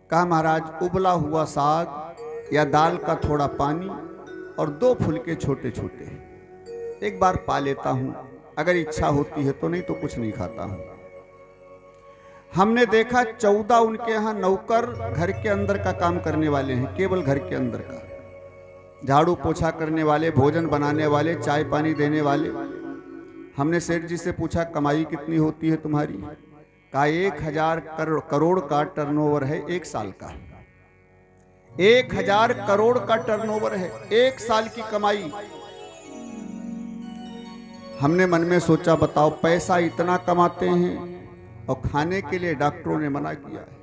कहा महाराज उबला हुआ साग या दाल का थोड़ा पानी और 2 फुलके छोटे छोटे, एक बार पा लेता हूं, अगर इच्छा होती है तो, नहीं तो कुछ नहीं खाता हूं। हमने देखा 14 उनके यहाँ नौकर घर के अंदर का काम करने वाले हैं, केवल घर के अंदर का, झाड़ू पोछा करने वाले, भोजन बनाने वाले, चाय पानी देने वाले। हमने सेठ जी से पूछा कमाई कितनी होती है तुम्हारी? कहा 1000 करोड़ का टर्नओवर है, 1 साल का। 1000 करोड़ का टर्नओवर है, 1 साल की कमाई। हमने मन में सोचा बताओ पैसा इतना कमाते हैं और खाने के लिए डॉक्टरों ने मना किया है,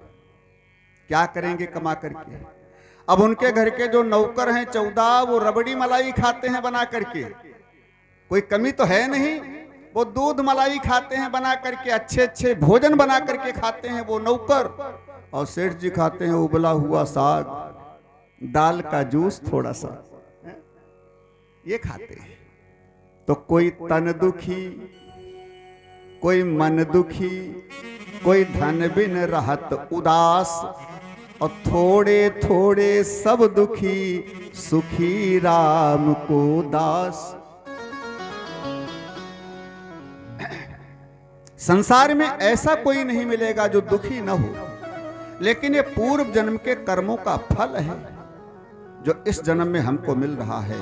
क्या करेंगे कमा करके? अब उनके घर के जो नौकर हैं 14, वो रबड़ी मलाई खाते हैं बना करके, कोई कमी तो है नहीं, वो दूध मलाई खाते हैं बना करके, अच्छे अच्छे भोजन बना करके खाते हैं वो नौकर, और सेठ जी खाते हैं उबला हुआ साग, दाल का जूस थोड़ा सा, ये खाते हैं। तो कोई तन दुखी, कोई मन दुखी, कोई धन बिन रहत उदास, और थोड़े थोड़े सब दुखी, सुखी राम को दास। संसार में ऐसा कोई नहीं मिलेगा जो दुखी न हो, लेकिन ये पूर्व जन्म के कर्मों का फल है जो इस जन्म में हमको मिल रहा है।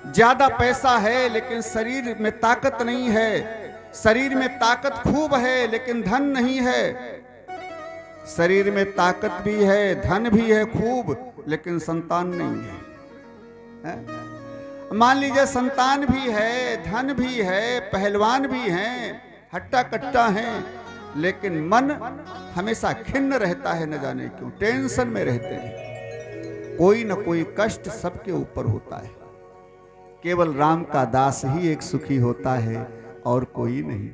ज्यादा पैसा है लेकिन शरीर में ताकत नहीं है, शरीर में ताकत खूब है लेकिन धन नहीं है, शरीर में ताकत भी है, धन भी है खूब, लेकिन संतान नहीं है। मान लीजिए संतान भी है, धन भी है, पहलवान भी हैं, हट्टा कट्टा हैं, लेकिन मन हमेशा खिन्न रहता है, न जाने क्यों टेंशन में रहते हैं। कोई न कोई कष्ट सबके ऊपर होता है, केवल राम का दास ही एक सुखी होता है और कोई नहीं।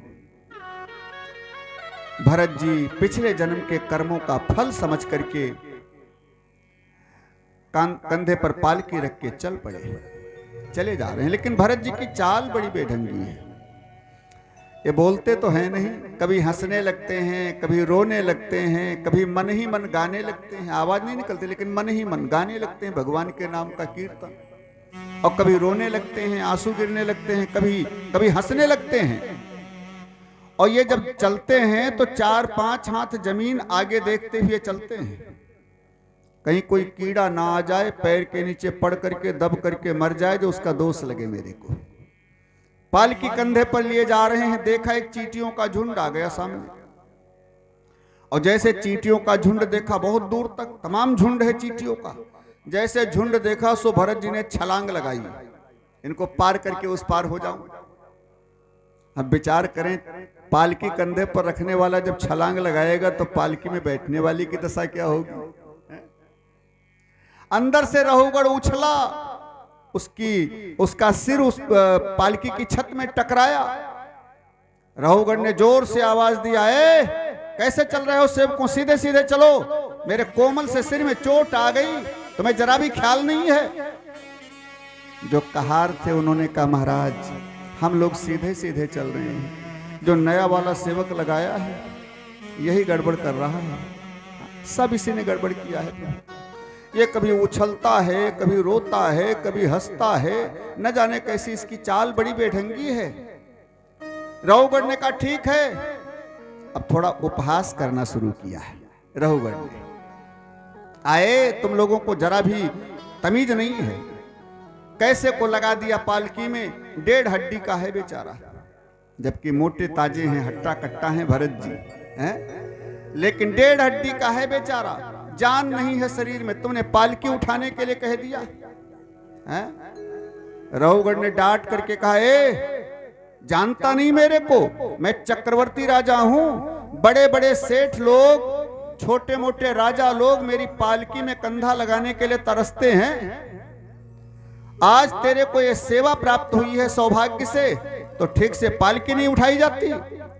भरत जी पिछले जन्म के कर्मों का फल समझ करके कंधे पर पालकी रख के चल पड़े, चले जा रहे हैं। लेकिन भरत जी की चाल बड़ी बेढंगी है, ये बोलते तो हैं नहीं, कभी हंसने लगते हैं, कभी रोने लगते हैं, कभी मन ही मन गाने लगते हैं, आवाज नहीं निकलती लेकिन मन ही मन गाने लगते हैं भगवान के नाम का कीर्तन, और कभी रोने लगते हैं, आंसू गिरने लगते हैं, कभी कभी हंसने लगते हैं। और ये जब चलते हैं तो 4-5 हाथ जमीन आगे देखते हुए चलते हैं, कहीं कोई कीड़ा ना आ जाए, पैर के नीचे पड़ करके दब करके मर जाए, जो उसका दोष लगे मेरे को। पालकी कंधे पर लिए जा रहे हैं, देखा एक चींटियों का झुंड आ गया सामने, और जैसे चींटियों का झुंड देखा, बहुत दूर तक तमाम झुंड है चींटियों का, जैसे झुंड देखा सो भरत जी ने छलांग लगाई, इनको पार करके उस पार हो जाऊं। अब विचार करें, पालकी कंधे पर रखने वाला जब छलांग लगाएगा तो पालकी में बैठने वाली की दशा क्या होगी? अंदर से रहुगढ़ उछला, उसका सिर उस पालकी की छत में टकराया। रहुगढ़ ने जोर से आवाज दिया, ए कैसे चल रहे हो सेवकों, सीधे सीधे चलो, मेरे कोमल से सिर में चोट आ गई, तुम्हें जरा भी ख्याल नहीं है। जो कहार थे उन्होंने कहा महाराज हम लोग सीधे सीधे चल रहे हैं, जो नया वाला सेवक लगाया है यही गड़बड़ कर रहा है। सब इसी ने गड़बड़ किया है। ये कभी उछलता है, कभी रोता है, कभी हंसता है, न जाने कैसी इसकी चाल बड़ी बेढंगी है। रहुगढ़ ने कहा ठीक है, अब थोड़ा उपहास करना शुरू किया है। रहुगढ़ ने आए, तुम लोगों को जरा भी तमीज नहीं है, कैसे को लगा दिया पालकी में, 1.5 हड्डी का है बेचारा, जबकि मोटे ताजे हैं, हट्टा कट्टा हैं भरत जी हैं, लेकिन 1.5 हड्डी का है बेचारा, जान नहीं है शरीर में, तुमने पालकी उठाने के लिए कह दिया है। रहुगढ़ ने डांट करके कहा, जानता नहीं मेरे को, मैं चक्रवर्ती राजा हूं, बड़े बड़े सेठ लोग, छोटे मोटे राजा लोग मेरी पालकी में कंधा लगाने के लिए तरसते हैं। आज तेरे को यह सेवा प्राप्त हुई है सौभाग्य से, तो ठीक से पालकी नहीं उठाई जाती,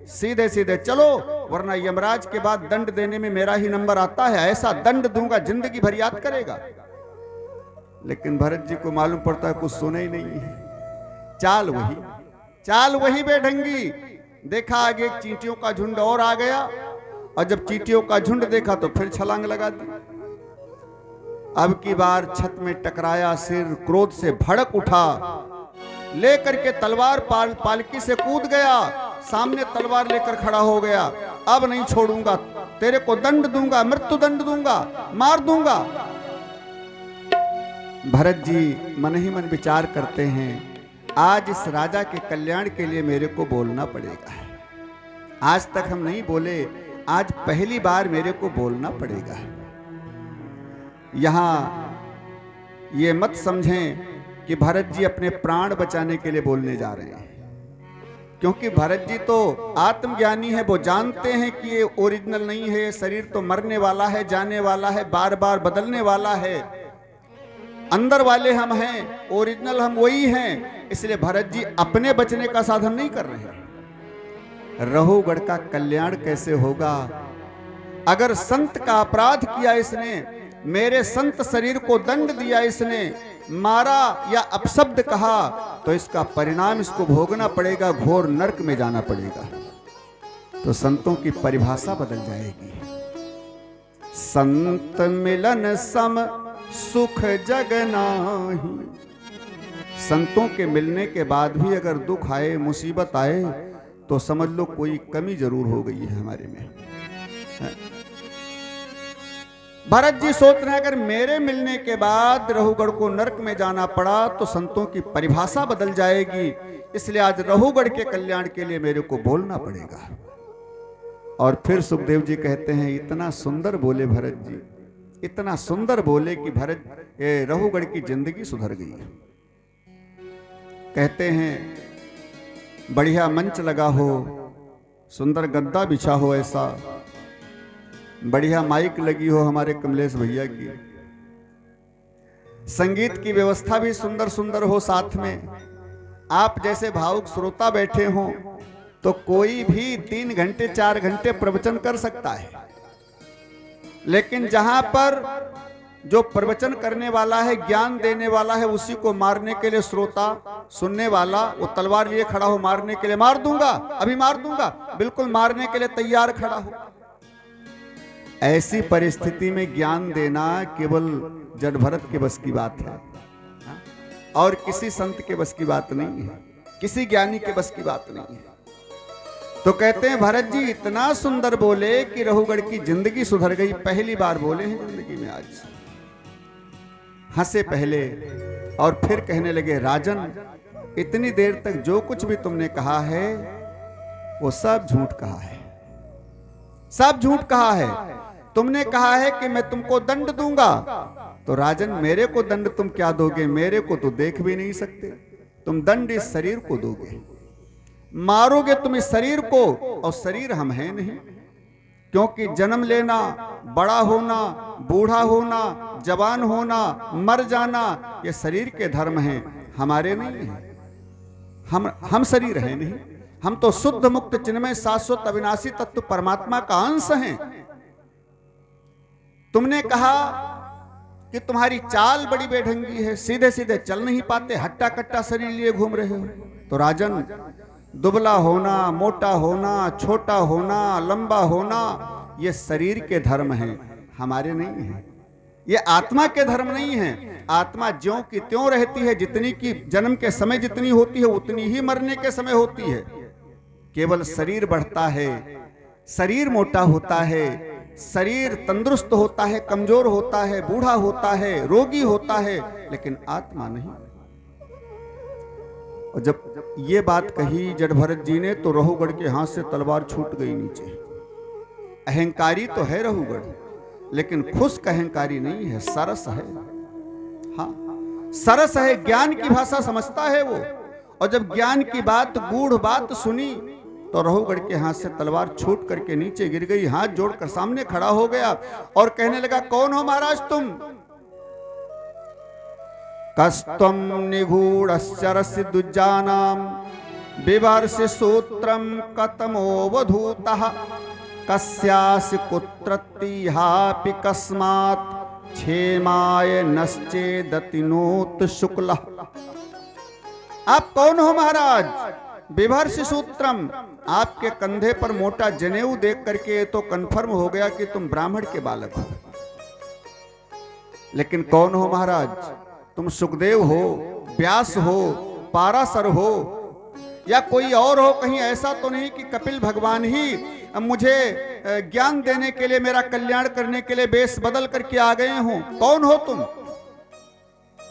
सीधे सीधे चलो, वरना यमराज के बाद दंड देने में मेरा ही नंबर आता है, ऐसा दंड दूंगा जिंदगी भर याद करेगा। लेकिन भरत जी को मालूम पड़ता है कुछ सुने ही नहीं है, चाल वही बेढंगी। देखा आगे एक चींटियों का झुंड और आ गया, और जब चींटियों का झुंड देखा तो फिर छलांग लगा दी। अब की बार छत में टकराया सिर, क्रोध से भड़क उठा, लेकर के तलवार पालकी से कूद गया, सामने तलवार लेकर खड़ा हो गया। अब नहीं छोड़ूंगा, तेरे को दंड दूंगा, मृत्यु दंड दूंगा, मार दूंगा। भरत जी मन ही मन विचार करते हैं, आज इस राजा के कल्याण के लिए मेरे को बोलना पड़ेगा। आज तक हम नहीं बोले, आज पहली बार मेरे को बोलना पड़ेगा। यहां ये मत समझें कि भरत जी अपने प्राण बचाने के लिए बोलने जा रहे हैं, क्योंकि भरत जी तो आत्मज्ञानी है, वो जानते हैं कि ये ओरिजिनल नहीं है, शरीर तो मरने वाला है, जाने वाला है, बार बार बदलने वाला है, अंदर वाले हम हैं, ओरिजिनल हम वही हैं। इसलिए भरत जी अपने बचने का साधन नहीं कर रहे हैं। रहुगढ़ का कल्याण कैसे होगा? अगर संत का अपराध किया इसने, मेरे संत शरीर को दंड दिया इसने, मारा या अपशब्द कहा, तो इसका परिणाम इसको भोगना पड़ेगा, घोर नरक में जाना पड़ेगा। तो संतों की परिभाषा बदल जाएगी। संत मिलन सम सुख जग नाही। संतों के मिलने के बाद भी अगर दुख आए, मुसीबत आए, तो समझ लो कोई कमी जरूर हो गई है हमारे में। भरत जी सोच रहे हैं अगर मेरे मिलने के बाद रहुगढ़ को नरक में जाना पड़ा तो संतों की परिभाषा बदल जाएगी, इसलिए आज रहुगढ़ के कल्याण के लिए मेरे को बोलना पड़ेगा। और फिर सुखदेव जी कहते हैं, इतना सुंदर बोले भरत जी, इतना सुंदर बोले कि भरत रहुगढ़ की जिंदगी सुधर गई। कहते हैं बढ़िया मंच लगा हो, सुंदर गद्दा बिछा हो, ऐसा बढ़िया माइक लगी हो हमारे कमलेश भैया की, संगीत की व्यवस्था भी सुंदर सुंदर हो, साथ में आप जैसे भावुक श्रोता बैठे हो, तो कोई भी 3 घंटे 4 घंटे प्रवचन कर सकता है। लेकिन जहां पर जो प्रवचन करने वाला है, ज्ञान देने वाला है, उसी को मारने के लिए श्रोता, सुनने वाला, वो तलवार लिए खड़ा हो मारने के लिए, मार दूंगा, अभी मार दूंगा, बिल्कुल मारने के लिए तैयार खड़ा हो। ऐसी परिस्थिति में ज्ञान देना केवल जड़ भरत के बस की बात है, और किसी संत के बस की बात नहीं है, किसी ज्ञानी के बस की बात नहीं है। तो कहते हैं भरत जी इतना सुंदर बोले कि रहुगढ़ की जिंदगी सुधर गई। पहली बार बोले हैं जिंदगी में आज। हंसे पहले और फिर कहने लगे, राजन इतनी देर तक जो कुछ भी तुमने कहा है वो सब झूठ कहा है, सब झूठ कहा है। तुमने कहा है कि मैं तुमको दंड दूंगा, तो राजन मेरे को दंड तुम क्या दोगे? मेरे को तो देख भी नहीं सकते, तुम दंड इस शरीर को दोगे, मारोगे तुम इस शरीर को, और शरीर हम हैं नहीं, क्योंकि जन्म लेना, बड़ा होना, बूढ़ा होना, जवान होना, मर जाना, ये शरीर के धर्म हैं, हमारे नहीं हैं। हम शरीर हैं नहीं, हम तो शुद्ध मुक्त चिन्मय शाश्वत अविनाशी तत्व परमात्मा का अंश हैं। तुमने कहा कि तुम्हारी चाल बड़ी बेढंगी है, सीधे सीधे चल नहीं पाते, हट्टा कट्टा शरीर लिए घूम रहे हो। तो राजन दुबला होना, मोटा होना, छोटा होना, लंबा होना, ये शरीर के धर्म हैं, हमारे नहीं हैं। ये आत्मा के धर्म नहीं हैं। आत्मा ज्यों की त्यों रहती है, जितनी की जन्म के समय जितनी होती है उतनी ही मरने के समय होती है। केवल शरीर बढ़ता है, शरीर मोटा होता है, शरीर तंदुरुस्त होता है, कमजोर होता है, बूढ़ा होता है, रोगी होता है, लेकिन आत्मा नहीं। और जब ये बात कही जड़भरत जी ने तो रहुगढ़ के हाथ से तलवार छूट गई नीचे। अहंकारी तो है रहुगढ़, लेकिन खुश्क अहंकारी नहीं है, सरस है। हाँ, सरस है, ज्ञान की भाषा समझता है वो। और जब ज्ञान की बात, गूढ़ बात सुनी तो रहुगढ़ के हाथ से तलवार छूट करके नीचे गिर गई। हाथ जोड़कर सामने खड़ा हो गया और कहने लगा, कौन हो महाराज तुम? कस्तम निगूढ़श्चरसि दुज्जानाम बिभर्षि सूत्रम कतमोवधूतः कस्यासि कुत्रत्तिहापि कस्मात् क्षेमाय नश्चेदतिनोत शुक्लः। आप कौन हो महाराज? बिभर्षि सूत्रम, आपके कंधे पर मोटा जनेऊ देख करके तो कंफर्म हो गया कि तुम ब्राह्मण के बालक हो। लेकिन कौन हो महाराज? तुम सुखदेव हो, व्यास हो, पाराशर हो, या कोई और हो? कहीं ऐसा तो नहीं कि कपिल भगवान ही मुझे ज्ञान देने के लिए, मेरा कल्याण करने के लिए वेश बदल करके आ गए हो? कौन हो तुम?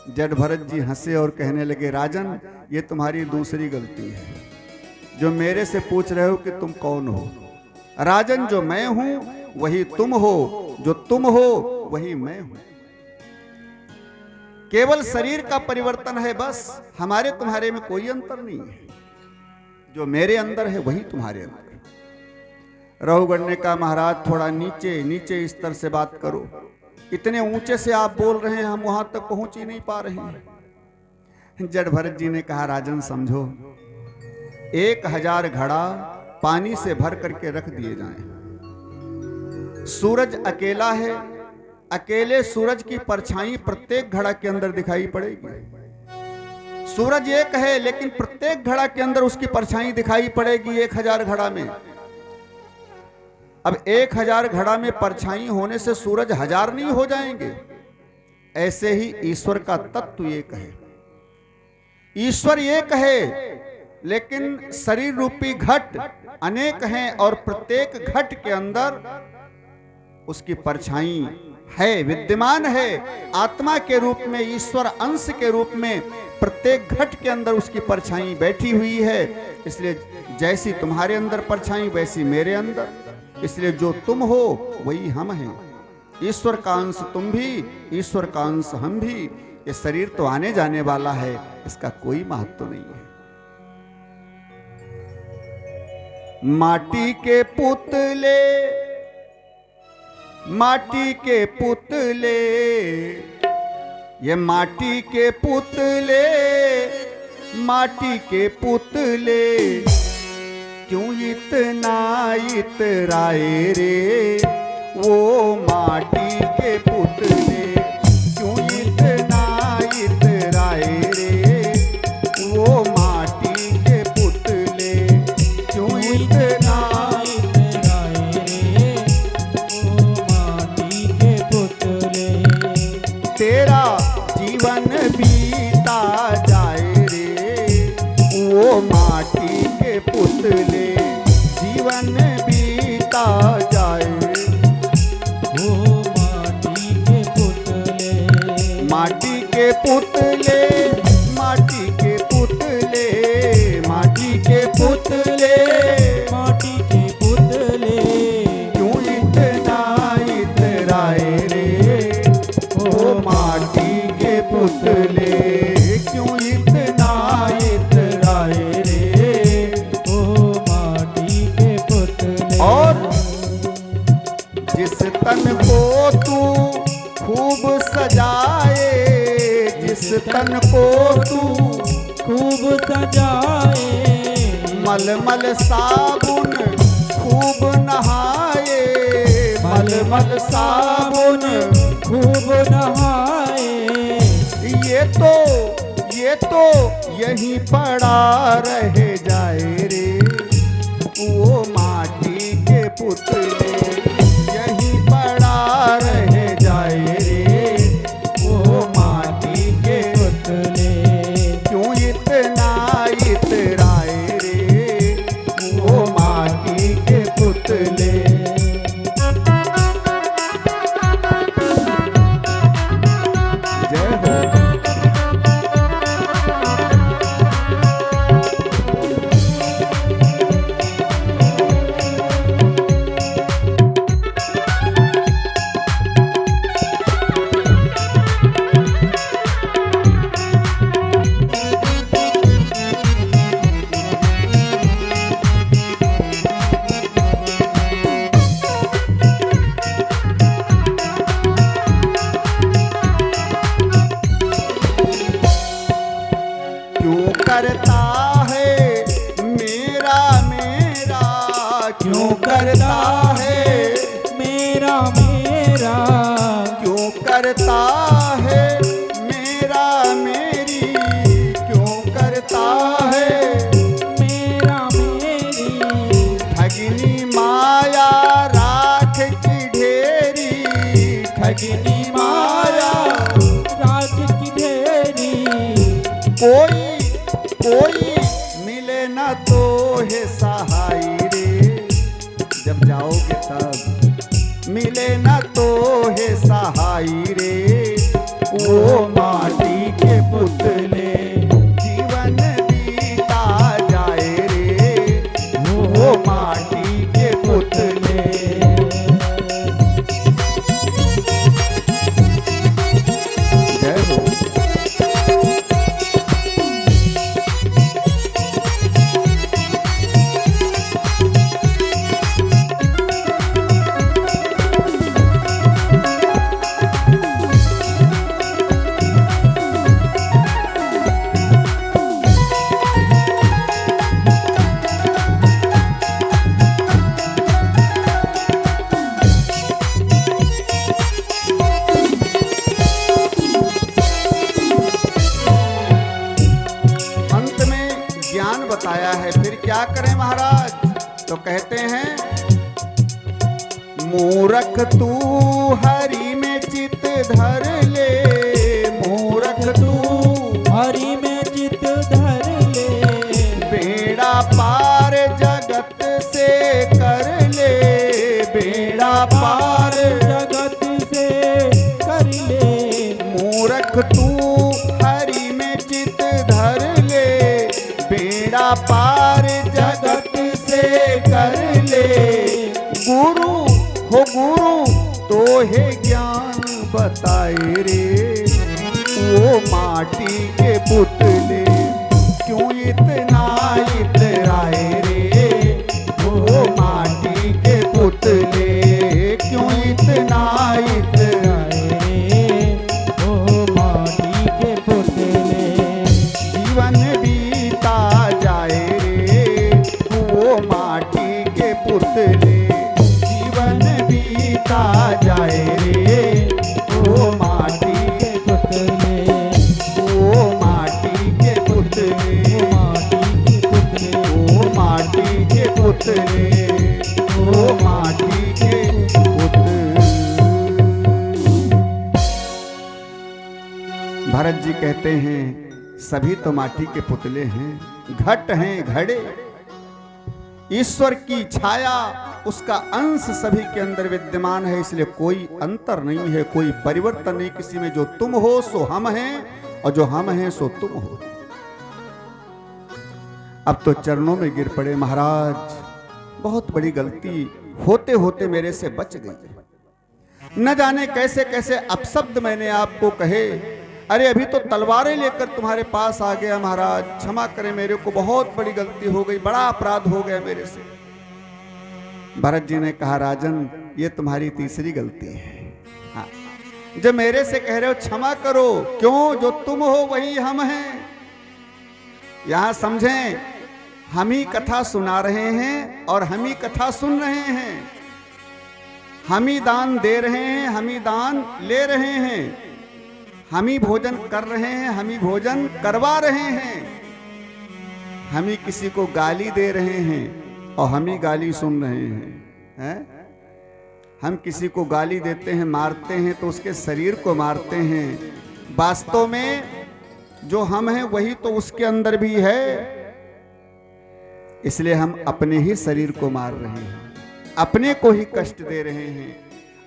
जड़भरत जी हंसे और कहने लगे, राजन, ये तुम्हारी दूसरी गलती है जो मेरे से पूछ रहे हो कि तुम कौन हो। राजन, जो मैं हूं वही तुम हो, जो तुम हो वही मैं हूं। केवल शरीर का परिवर्तन है बस, हमारे तुम्हारे में कोई अंतर नहीं है। जो मेरे अंदर है वही तुम्हारे अंदर है। रहुगढ़ ने कहा, महाराज थोड़ा नीचे नीचे स्तर से बात करो, इतने ऊंचे से आप बोल रहे हैं, हम वहां तक पहुंच ही नहीं पा रहे हैं। जड़भरत जी ने कहा, राजन समझो, 1000 घड़ा पानी से भर करके रख दिए जाएं। सूरज अकेला है, अकेले सूरज की परछाई प्रत्येक घड़ा के अंदर दिखाई पड़ेगी। सूरज एक है लेकिन प्रत्येक घड़ा के अंदर उसकी परछाई दिखाई पड़ेगी 1000 घड़ा में। अब 1000 घड़ा में परछाई होने से सूरज 1000 नहीं हो जाएंगे। ऐसे ही ईश्वर का तत्व एक है। ईश्वर एक है लेकिन शरीर रूपी घट अनेक हैं और प्रत्येक घट के अंदर उसकी परछाई है, विद्यमान है। आत्मा के रूप में, ईश्वर अंश के रूप में प्रत्येक घट के अंदर उसकी परछाई बैठी हुई है। इसलिए जैसी तुम्हारे अंदर परछाई वैसी मेरे अंदर। इसलिए जो तुम हो वही हम हैं। ईश्वर का अंश तुम भी, ईश्वर का अंश हम भी। ये शरीर तो आने जाने वाला है, इसका कोई महत्व नहीं है। माटी के पुतले, माटी के पुतले, ये माटी के पुतले, माटी के पुतले, क्यों इतना इतराए रे वो माटी के पुतले, क्यों इतना इतराए रे वो माटी के पुतले, क्यों इतना इतराए रे वो माटी के पुतले। तेरा जीवन बीता जाए रे वो माटी के पुतले, जीवन बीता जाए वो माटी के पुतले। माटी के पुतले, माटी के पुतले, माटी के पुतले, माटी के पुतले, क्यों इतना इतराए रे ओ माटी के पुतले, क्यों इतना इतराए रे ओ माटी के पुतले। और जिस तन को तू खूब सजाए, जिस तन को तू खूब सजाए, मलमल साबुन खूब नहाए, मलमल साबुन खूब नहाए। ये ये तो यहीं पड़ा रह जाए रे, वो माटी के पुतले यहीं पड़ा रह जाए रे, वो माटी के पुतले क्यों इतना इतराए रे, वो माटी के पुतले। जय हो। क्यों करता है मेरा मेरा, क्यों करता है मेरा मेरा, क्यों करता है मेरा मेरी, क्यों करता है मेरा मेरी, ठगनी माया राख की ढेरी, ठगनी माया राज की ढेरी, कोई मिले न तो है सहाय रे, जब जाओगे तब मिले न तो है सहाय रे, वो माटी के पुतले जीवन बीता जाए रे, वो माटी के पुतले। जय हो। ज्ञान बताया है, फिर क्या करें महाराज? तो कहते हैं मूरख तू हरि में चित धर ले, मूरख तू हरि में चित धर ले, बेड़ा पार जगत से कर ले, बेड़ा पार जगत से कर ले, मूरख तू हरि में चित धर ले, बेड़ा पार जगत से कर ले, गुरु हो गुरु तो है ज्ञान बताए रे, वो माटी के पुतले क्यों इतना इतराए रे, वो माटी के पुतले क्यों इतना इतराए रे, ओ माटी के पुतले जीवन बीता जाए रे, वो माटी के पुतले जीवन बीता जाए रे, वो माटी के पुतले, वो माटी के पुतले, ओ माटी के पुतले, वो माटी के पुतले। भरत जी कहते हैं सभी तो माटी के पुतले हैं, घट हैं घड़े, ईश्वर की छाया उसका अंश सभी के अंदर विद्यमान है, इसलिए कोई अंतर नहीं है, कोई परिवर्तन नहीं किसी में। जो तुम हो सो हम हैं और जो हम हैं सो तुम हो। अब तो चरणों में गिर पड़े महाराज, बहुत बड़ी गलती होते होते मेरे से बच गई। न जाने कैसे कैसे अपशब्द मैंने आपको कहे, अरे अभी तो तलवारें लेकर तुम्हारे पास आ गया महाराज, क्षमा करें मेरे को, बहुत बड़ी गलती हो गई, बड़ा अपराध हो गया मेरे से। भरत जी ने कहा राजन ये तुम्हारी तीसरी गलती है। हाँ, जब मेरे से कह रहे हो क्षमा करो, क्यों? जो तुम हो वही हम हैं। यहां समझें, हम ही कथा सुना रहे हैं और हम ही कथा सुन रहे हैं, हम ही दान दे रहे हैं, हम ही दान ले रहे हैं, हम ही भोजन कर रहे हैं, हम ही भोजन करवा रहे हैं, हम ही किसी को गाली दे रहे हैं और हम ही गाली सुन रहे हैं। हम किसी को गाली देते हैं, मारते हैं तो उसके शरीर को मारते हैं, वास्तव में जो हम हैं वही तो उसके अंदर भी है। इसलिए हम अपने ही शरीर को मार रहे हैं, अपने को ही कष्ट दे रहे हैं,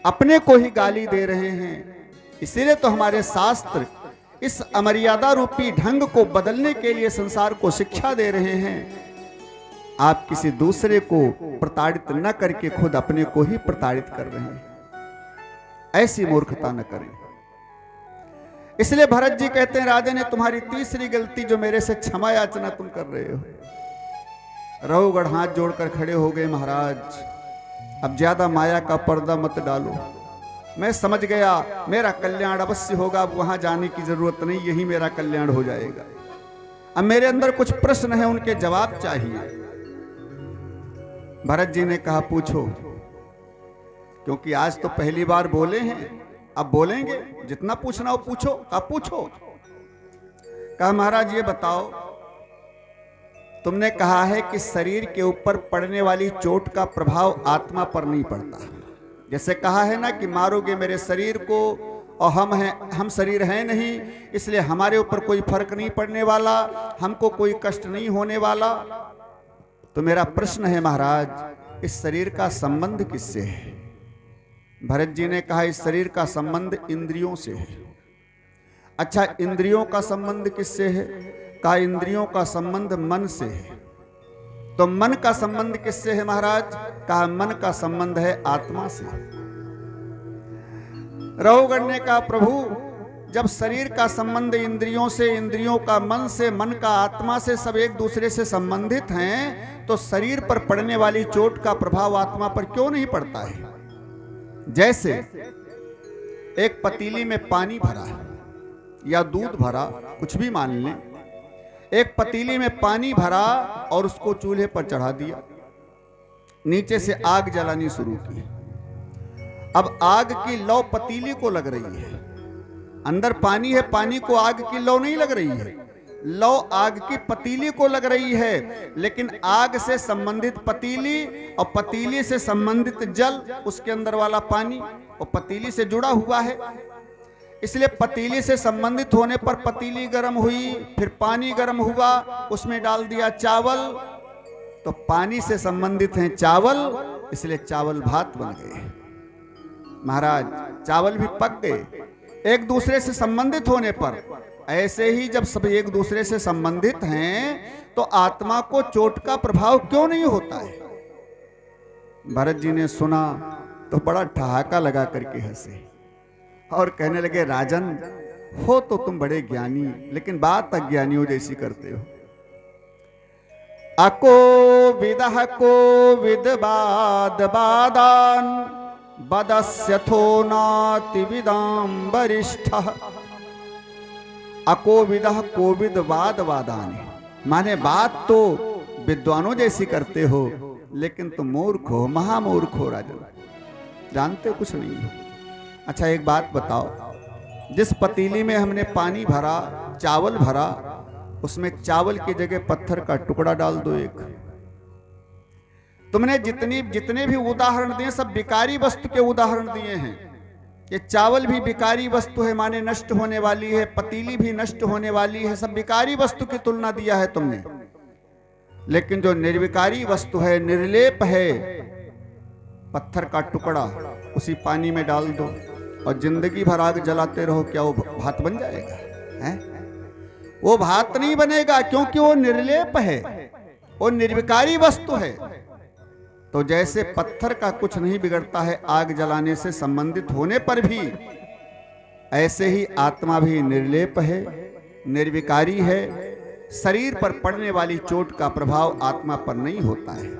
अपने को ही गाली दे रहे हैं। इसीलिए तो हमारे शास्त्र इस अमर्यादा रूपी ढंग को बदलने के लिए संसार को शिक्षा दे रहे हैं। आप किसी दूसरे को प्रताड़ित न करके खुद अपने को ही प्रताड़ित कर रहे हैं। ऐसी मूर्खता न करें। इसलिए भरत जी कहते हैं, राजा ने तुम्हारी तीसरी गलती जो मेरे से क्षमा याचना तुम कर रहे हो। रघुगढ़ हाथ जोड़कर खड़े हो गए, महाराज अब ज्यादा माया का पर्दा मत डालो, मैं समझ गया मेरा कल्याण अवश्य होगा, अब वहां जाने की जरूरत नहीं, यही मेरा कल्याण हो जाएगा। अब मेरे अंदर कुछ प्रश्न है, उनके जवाब चाहिए। भरत जी ने कहा पूछो, क्योंकि आज तो पहली बार बोले हैं, अब बोलेंगे, जितना पूछना हो पूछो। अब पूछो। कहा महाराज ये बताओ, तुमने कहा है कि शरीर के ऊपर पड़ने वाली चोट का प्रभाव आत्मा पर नहीं पड़ता। जैसे कहा है ना कि मारोगे मेरे शरीर को, और हम शरीर हैं नहीं, इसलिए हमारे ऊपर कोई फर्क नहीं पड़ने वाला, हमको कोई कष्ट नहीं होने वाला। तो मेरा प्रश्न है महाराज, इस शरीर का संबंध किससे है? भरत जी ने कहा इस शरीर का संबंध इंद्रियों से है। अच्छा, इंद्रियों का संबंध किससे है? कहा इंद्रियों का संबंध मन से है। तो मन का संबंध किससे है महाराज? कहा मन का संबंध है आत्मा से। रघुगण ने कहा प्रभु, जब शरीर का संबंध इंद्रियों से, इंद्रियों का मन से, मन का आत्मा से, सब एक दूसरे से संबंधित हैं, तो शरीर पर पड़ने वाली चोट का प्रभाव आत्मा पर क्यों नहीं पड़ता है? जैसे एक पतीली में पानी भरा या दूध भरा, कुछ भी मान लें, एक पतीली में पानी भरा और उसको चूल्हे पर चढ़ा दिया, नीचे से आग जलानी शुरू की। अब आग की लौ पतीली को लग रही है, अंदर पानी है, पानी को आग की लौ नहीं लग रही है, लौ आग की पतीली को लग रही है। लेकिन आग से संबंधित पतीली और पतीली से संबंधित जल, उसके अंदर वाला पानी और पतीली से जुड़ा हुआ है। इसलिए पतीली से संबंधित होने पर पतीली गर्म हुई, फिर पानी गर्म हुआ, उसमें डाल दिया चावल, तो पानी से संबंधित हैं चावल, इसलिए चावल भात बन गए। महाराज चावल भी पक गए एक दूसरे से संबंधित होने पर। ऐसे ही जब सब एक दूसरे से संबंधित हैं तो आत्मा को चोट का प्रभाव क्यों नहीं होता है? भरत जी ने सुना तो बड़ा ठहाका लगा करके हंसे और कहने लगे, राजन हो तो तुम बड़े ज्ञानी, लेकिन बात अज्ञानियों जैसी करते हो। अको विदह को विदबाद बादान बदस्यथो नाति विदाम वरिष्ठः। अकोविदः कोविद वाद वादान, माने बात तो विद्वानों जैसी करते हो, लेकिन तुम मूर्ख हो, महामूर्ख हो राजन, जानते कुछ नहीं हो। अच्छा एक बात बताओ, जिस पतीली में हमने पानी भरा, चावल भरा, उसमें चावल की जगह पत्थर का टुकड़ा डाल दो एक। तुमने जितने भी उदाहरण दिए सब विकारी वस्तु के उदाहरण दिए हैं। ये चावल भी विकारी वस्तु है, माने नष्ट होने वाली है, पतीली भी नष्ट होने वाली है, सब विकारी वस्तु की तुलना दिया है तुमने। लेकिन जो निर्विकारी वस्तु है, निर्लेप है, पत्थर का टुकड़ा उसी पानी में डाल दो और जिंदगी भर आग जलाते रहो, क्या वो भात बन जाएगा? है? वो भात नहीं बनेगा, क्योंकि वो निर्लेप है, वो निर्विकारी वस्तु है। तो जैसे पत्थर का कुछ नहीं बिगड़ता है आग जलाने से संबंधित होने पर भी, ऐसे ही आत्मा भी निर्लेप है, निर्विकारी है। शरीर पर पड़ने वाली चोट का प्रभाव आत्मा पर नहीं होता है।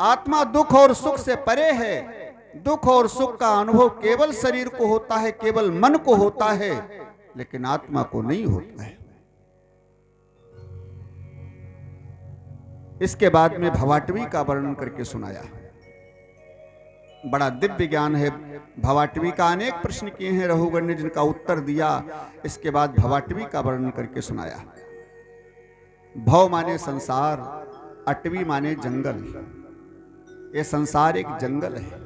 आत्मा दुख और सुख से परे है। दुख और सुख का अनुभव केवल शरीर को होता है, केवल मन को होता है, लेकिन आत्मा को नहीं होता है। इसके बाद में भवाटवी का वर्णन करके सुनाया। बड़ा दिव्य ज्ञान है। भवाटवी का अनेक प्रश्न किए हैं रघुवर ने, जिनका उत्तर दिया। इसके बाद भवाटवी का वर्णन करके सुनाया। भव माने संसार, अटवी माने जंगल। ये संसार एक जंगल है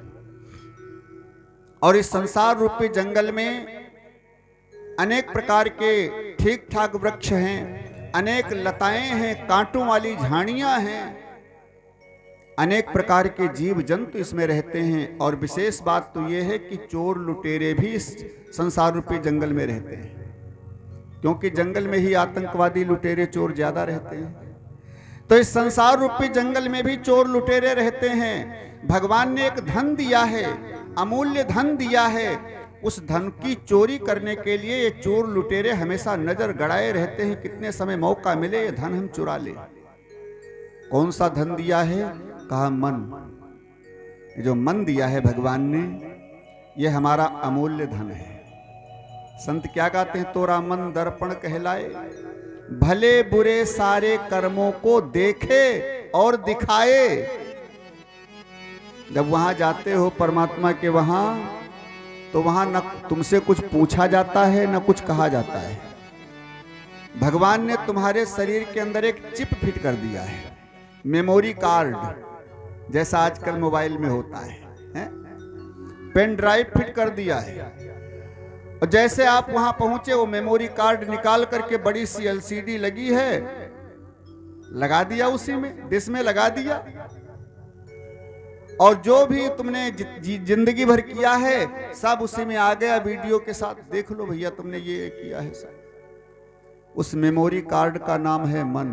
और इस संसार रूपी जंगल में अनेक प्रकार के ठीक ठाक वृक्ष हैं, अनेक लताएं हैं, कांटों वाली झाड़ियां हैं, अनेक प्रकार के जीव जंतु इसमें रहते हैं। और विशेष बात तो यह है कि चोर लुटेरे भी इस संसार रूपी जंगल में रहते हैं, क्योंकि जंगल में ही आतंकवादी लुटेरे चोर ज्यादा रहते हैं। तो इस संसार रूपी जंगल में भी चोर लुटेरे रहते हैं। भगवान ने एक धन दिया है, अमूल्य धन दिया है। उस धन की चोरी करने के लिए ये चोर लुटेरे हमेशा नजर गड़ाए रहते हैं, कितने समय मौका मिले ये धन हम चुरा ले। कौन सा धन दिया है? कहा मन। ये जो मन दिया है भगवान ने, ये हमारा अमूल्य धन है। संत क्या कहते हैं? तोरा मन दर्पण कहलाए, भले बुरे सारे कर्मों को देखे और दिखाए। जब वहां जाते हो परमात्मा के वहां, तो वहां न तुमसे कुछ पूछा जाता है न कुछ कहा जाता है। भगवान ने तुम्हारे शरीर के अंदर एक चिप फिट कर दिया है, मेमोरी कार्ड, जैसा आजकल मोबाइल में होता है? पेन ड्राइव फिट कर दिया है। और जैसे आप वहां पहुंचे, वो मेमोरी कार्ड निकाल करके बड़ी सी एलसीडी लगी है, लगा दिया उसी में, डिश में लगा दिया। और जो भी तुमने जिंदगी भर किया है सब उसी में आ गया वीडियो के साथ। देख लो भैया तुमने ये किया है सब। उस मेमोरी कार्ड का नाम है मन।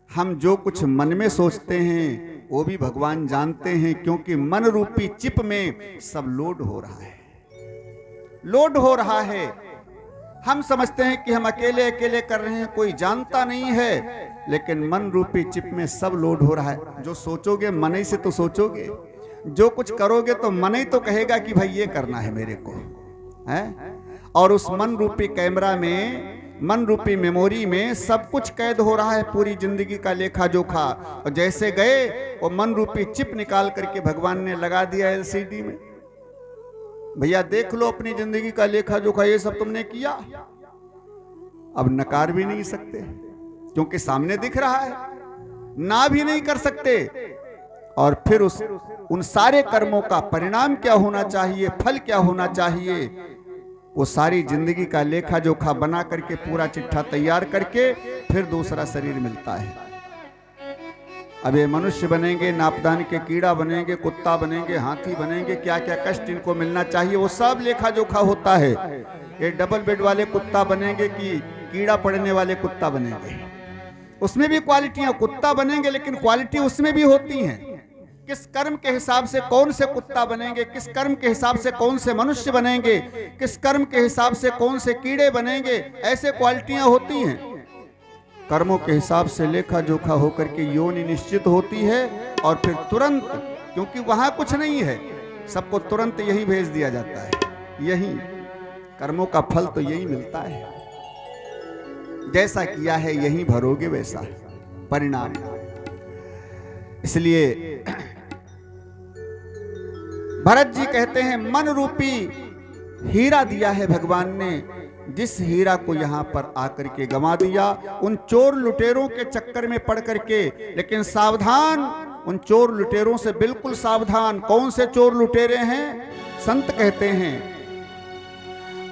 हम जो कुछ मन में सोचते हैं वो भी भगवान जानते हैं, क्योंकि मन रूपी चिप में सब लोड हो रहा है, लोड हो रहा है। हम समझते हैं कि हम अकेले अकेले कर रहे हैं, कोई जानता नहीं है, लेकिन मन रूपी चिप में सब लोड हो रहा है। जो सोचोगे मन ही से तो सोचोगे, जो कुछ करोगे तो मन ही तो कहेगा कि भाई ये करना है मेरे को, है? और उस मन रूपी कैमरा में, मन रूपी मेमोरी में सब कुछ कैद हो रहा है, पूरी जिंदगी का लेखा जोखा। और जैसे गए वो मन रूपी चिप निकाल करके भगवान ने लगा दिया एलसीडी में। भैया देख लो अपनी जिंदगी का लेखा जोखा, ये सब तुमने किया। अब नकार भी नहीं सकते, क्योंकि सामने दिख रहा है, ना भी नहीं कर सकते। और फिर उन सारे कर्मों का परिणाम क्या होना चाहिए, फल क्या होना चाहिए, वो सारी जिंदगी का लेखा जोखा बना करके, पूरा चिट्ठा तैयार करके फिर दूसरा शरीर मिलता है। अब ये मनुष्य बनेंगे, नापदान के कीड़ा बनेंगे, कुत्ता बनेंगे, हाथी बनेंगे, क्या क्या कष्ट इनको मिलना चाहिए वो सब लेखा जोखा होता है। ये डबल बेड वाले कुत्ता बनेंगे कि कीड़ा पड़ने वाले कुत्ता बनेंगे, उसमें भी क्वालिटियां, कुत्ता बनेंगे लेकिन क्वालिटी उसमें भी होती हैं। किस कर्म के हिसाब से कौन से कुत्ता बनेंगे, किस कर्म के हिसाब से कौन से मनुष्य बनेंगे, किस कर्म के हिसाब से कौन से कीड़े बनेंगे, ऐसे क्वालिटियां होती हैं। कर्मों के हिसाब से लेखा जोखा होकर के योनि निश्चित होती है। और फिर तुरंत, क्योंकि वहां कुछ नहीं है, सबको तुरंत यही भेज दिया जाता है। यही कर्मों का फल तो यही मिलता है, जैसा किया है यही भरोगे वैसा परिणाम। इसलिए भरत जी कहते हैं मन रूपी हीरा दिया है भगवान ने, जिस हीरा को यहां पर आकर के गंवा दिया उन चोर लुटेरों के चक्कर में पड़ करके। लेकिन सावधान, उन चोर लुटेरों से बिल्कुल सावधान। कौन से चोर लुटेरे हैं? संत कहते हैं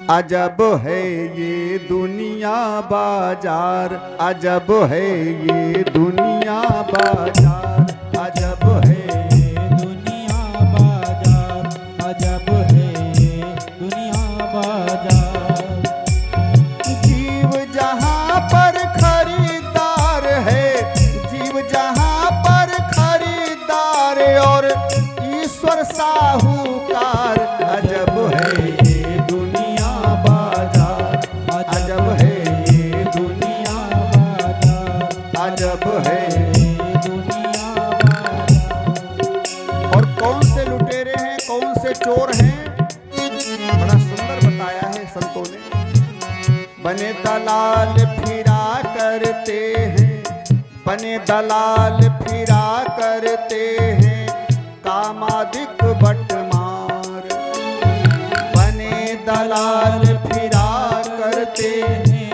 अजब है ये दुनिया बाजार, अजब है ये दुनिया बाजार, अजब है ये दुनिया बाजार, अजब है ये दुनिया बाजार। जीव जहां पर खरीदार है, जीव जहां पर खरीदार और ईश्वर साहूकार। अजब है ये दुनिया बाजार, अजब है ये दुनिया बाजार, अजब है ये दुनिया बाजार। और कौन से लुटेरे हैं, कौन से चोर हैं, बड़ा सुंदर बताया है संतों ने। बने दलाल फिरा करते हैं, बने दलाल फिरा करते हैं, कामादिक बटमार। बने दलाल फिरा करते हैं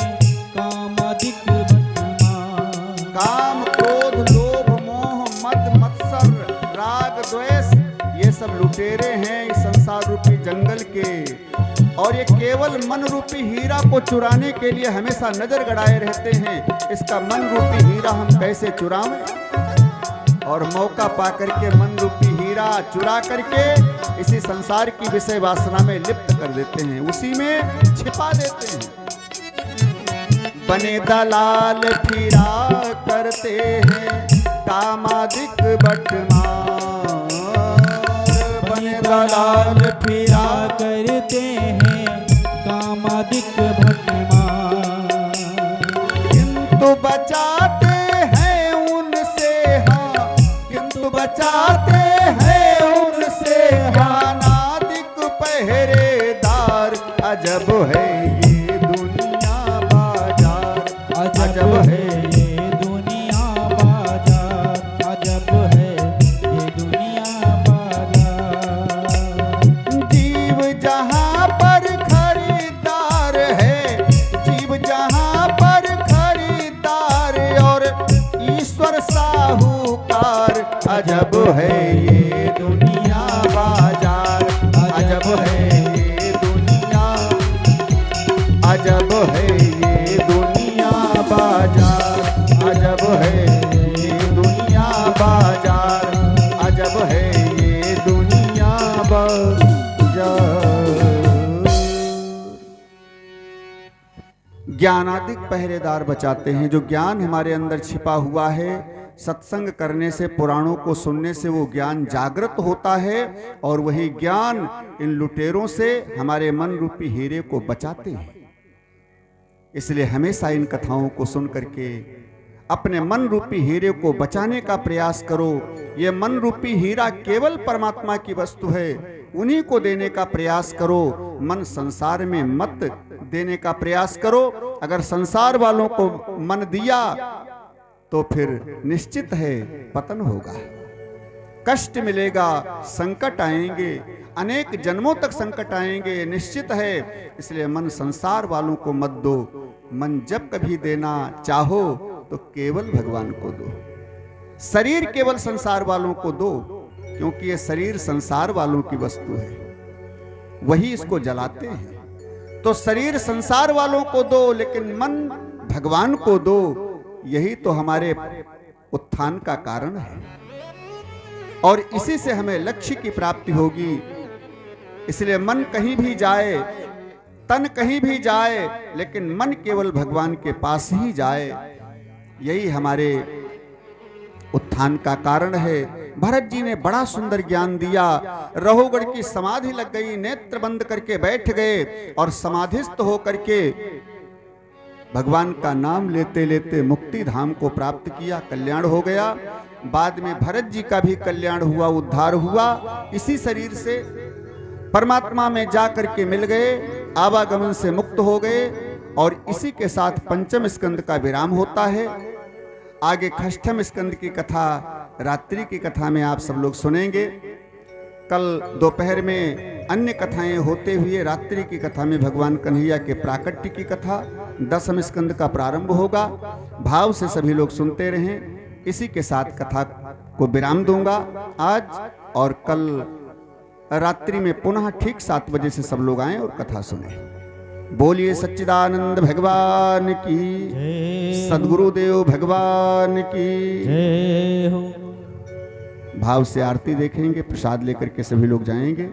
कामादिक बटमार। काम क्रोध लोभ मोह मद मत्सर राग द्वेष, ये सब लुटेरे हैं इस संसार रूपी जंगल के। और ये केवल मन रूपी हीरा को चुराने के लिए हमेशा नजर गड़ाए रहते हैं। इसका मन रूपी हीरा हम कैसे चुराएं? और मौका पा करके मन रूपी हीरा चुरा करके इसी संसार की विषय वासना में लिप्त कर देते हैं, उसी में छिपा देते हैं। बने दलाल फिरा करते हैं कामादिक बटमार। बने दलाल फिरा करते हैं कामादिक बटमार। किंतु बचाते हैं उनसे, हाँ किंतु बचाते हैं उनसे अनादिक पहरेदार। अजब है ये दुनिया बाजार, अजब है ये दुनिया बाजार, अजब है ये दुनिया बाजार। जीव जहाँ पर खरीदार है, जीव जहाँ पर खरीदार और ईश्वर साहूकार। अजब है ये दुनिया बाजार, अजब है ये दुनिया, अजब है ये दुनिया बाजार, अजब है ये दुनिया बाजार, अजब है ये दुनिया बाजार। ज्ञानादिक पहरेदार बचाते हैं। जो ज्ञान हमारे अंदर छिपा हुआ है, सत्संग करने से, पुराणों को सुनने से वो ज्ञान जागृत होता है और वही ज्ञान इन लुटेरों से हमारे मन रूपी हीरे को बचाते हैं। इसलिए हमेशा इन कथाओं को सुन करके अपने मन रूपी हीरे को बचाने का प्रयास करो। ये मन रूपी हीरा केवल परमात्मा की वस्तु है, उन्हीं को देने का प्रयास करो। मन संसार में मत देने का प्रयास करो। अगर संसार वालों को मन दिया तो फिर निश्चित है पतन होगा, कष्ट मिलेगा, संकट आएंगे, अनेक जन्मों तक संकट आएंगे, निश्चित है। इसलिए मन संसार वालों को मत दो। मन जब कभी देना चाहो तो केवल भगवान को दो। शरीर केवल संसार वालों को दो, क्योंकि ये शरीर संसार वालों की वस्तु है, वही इसको जलाते हैं। तो शरीर संसार वालों को दो, लेकिन मन भगवान को दो। यही तो हमारे उत्थान का कारण है और इसी से हमें लक्ष्य की प्राप्ति होगी। इसलिए मन कहीं भी जाए, तन कहीं भी जाए, लेकिन मन केवल भगवान के पास ही जाए। यही हमारे उत्थान का कारण है। भरत जी ने बड़ा सुंदर ज्ञान दिया। रहोगढ़ की समाधि लग गई, नेत्र बंद करके बैठ गए और समाधिस्थ होकर के भगवान का नाम लेते लेते मुक्ति धाम को प्राप्त किया, कल्याण हो गया। बाद में भरत जी का भी कल्याण हुआ, उद्धार हुआ। इसी शरीर से परमात्मा में जाकर के मिल गए, आवागमन से मुक्त हो गए और इसी के साथ पंचम स्कंद का विराम होता है। आगे षष्ठम स्कंद की कथा, रात्रि की कथा में आप सब लोग सुनेंगे। कल दोपहर में अन्य कथाएं होते हुए रात्रि की कथा में भगवान कन्हैया के प्राकट्य की कथा दसम स्कंद का प्रारंभ होगा। भाव से सभी लोग सुनते रहें। इसी के साथ कथा को विराम दूंगा आज और कल रात्रि में पुनः ठीक 7 बजे से सब लोग आएं और कथा सुने। बोलिए सच्चिदानंद भगवान की, सद्गुरुदेव भगवान की जय हो। भाव से आरती देखेंगे, प्रसाद लेकर के सभी लोग जाएंगे।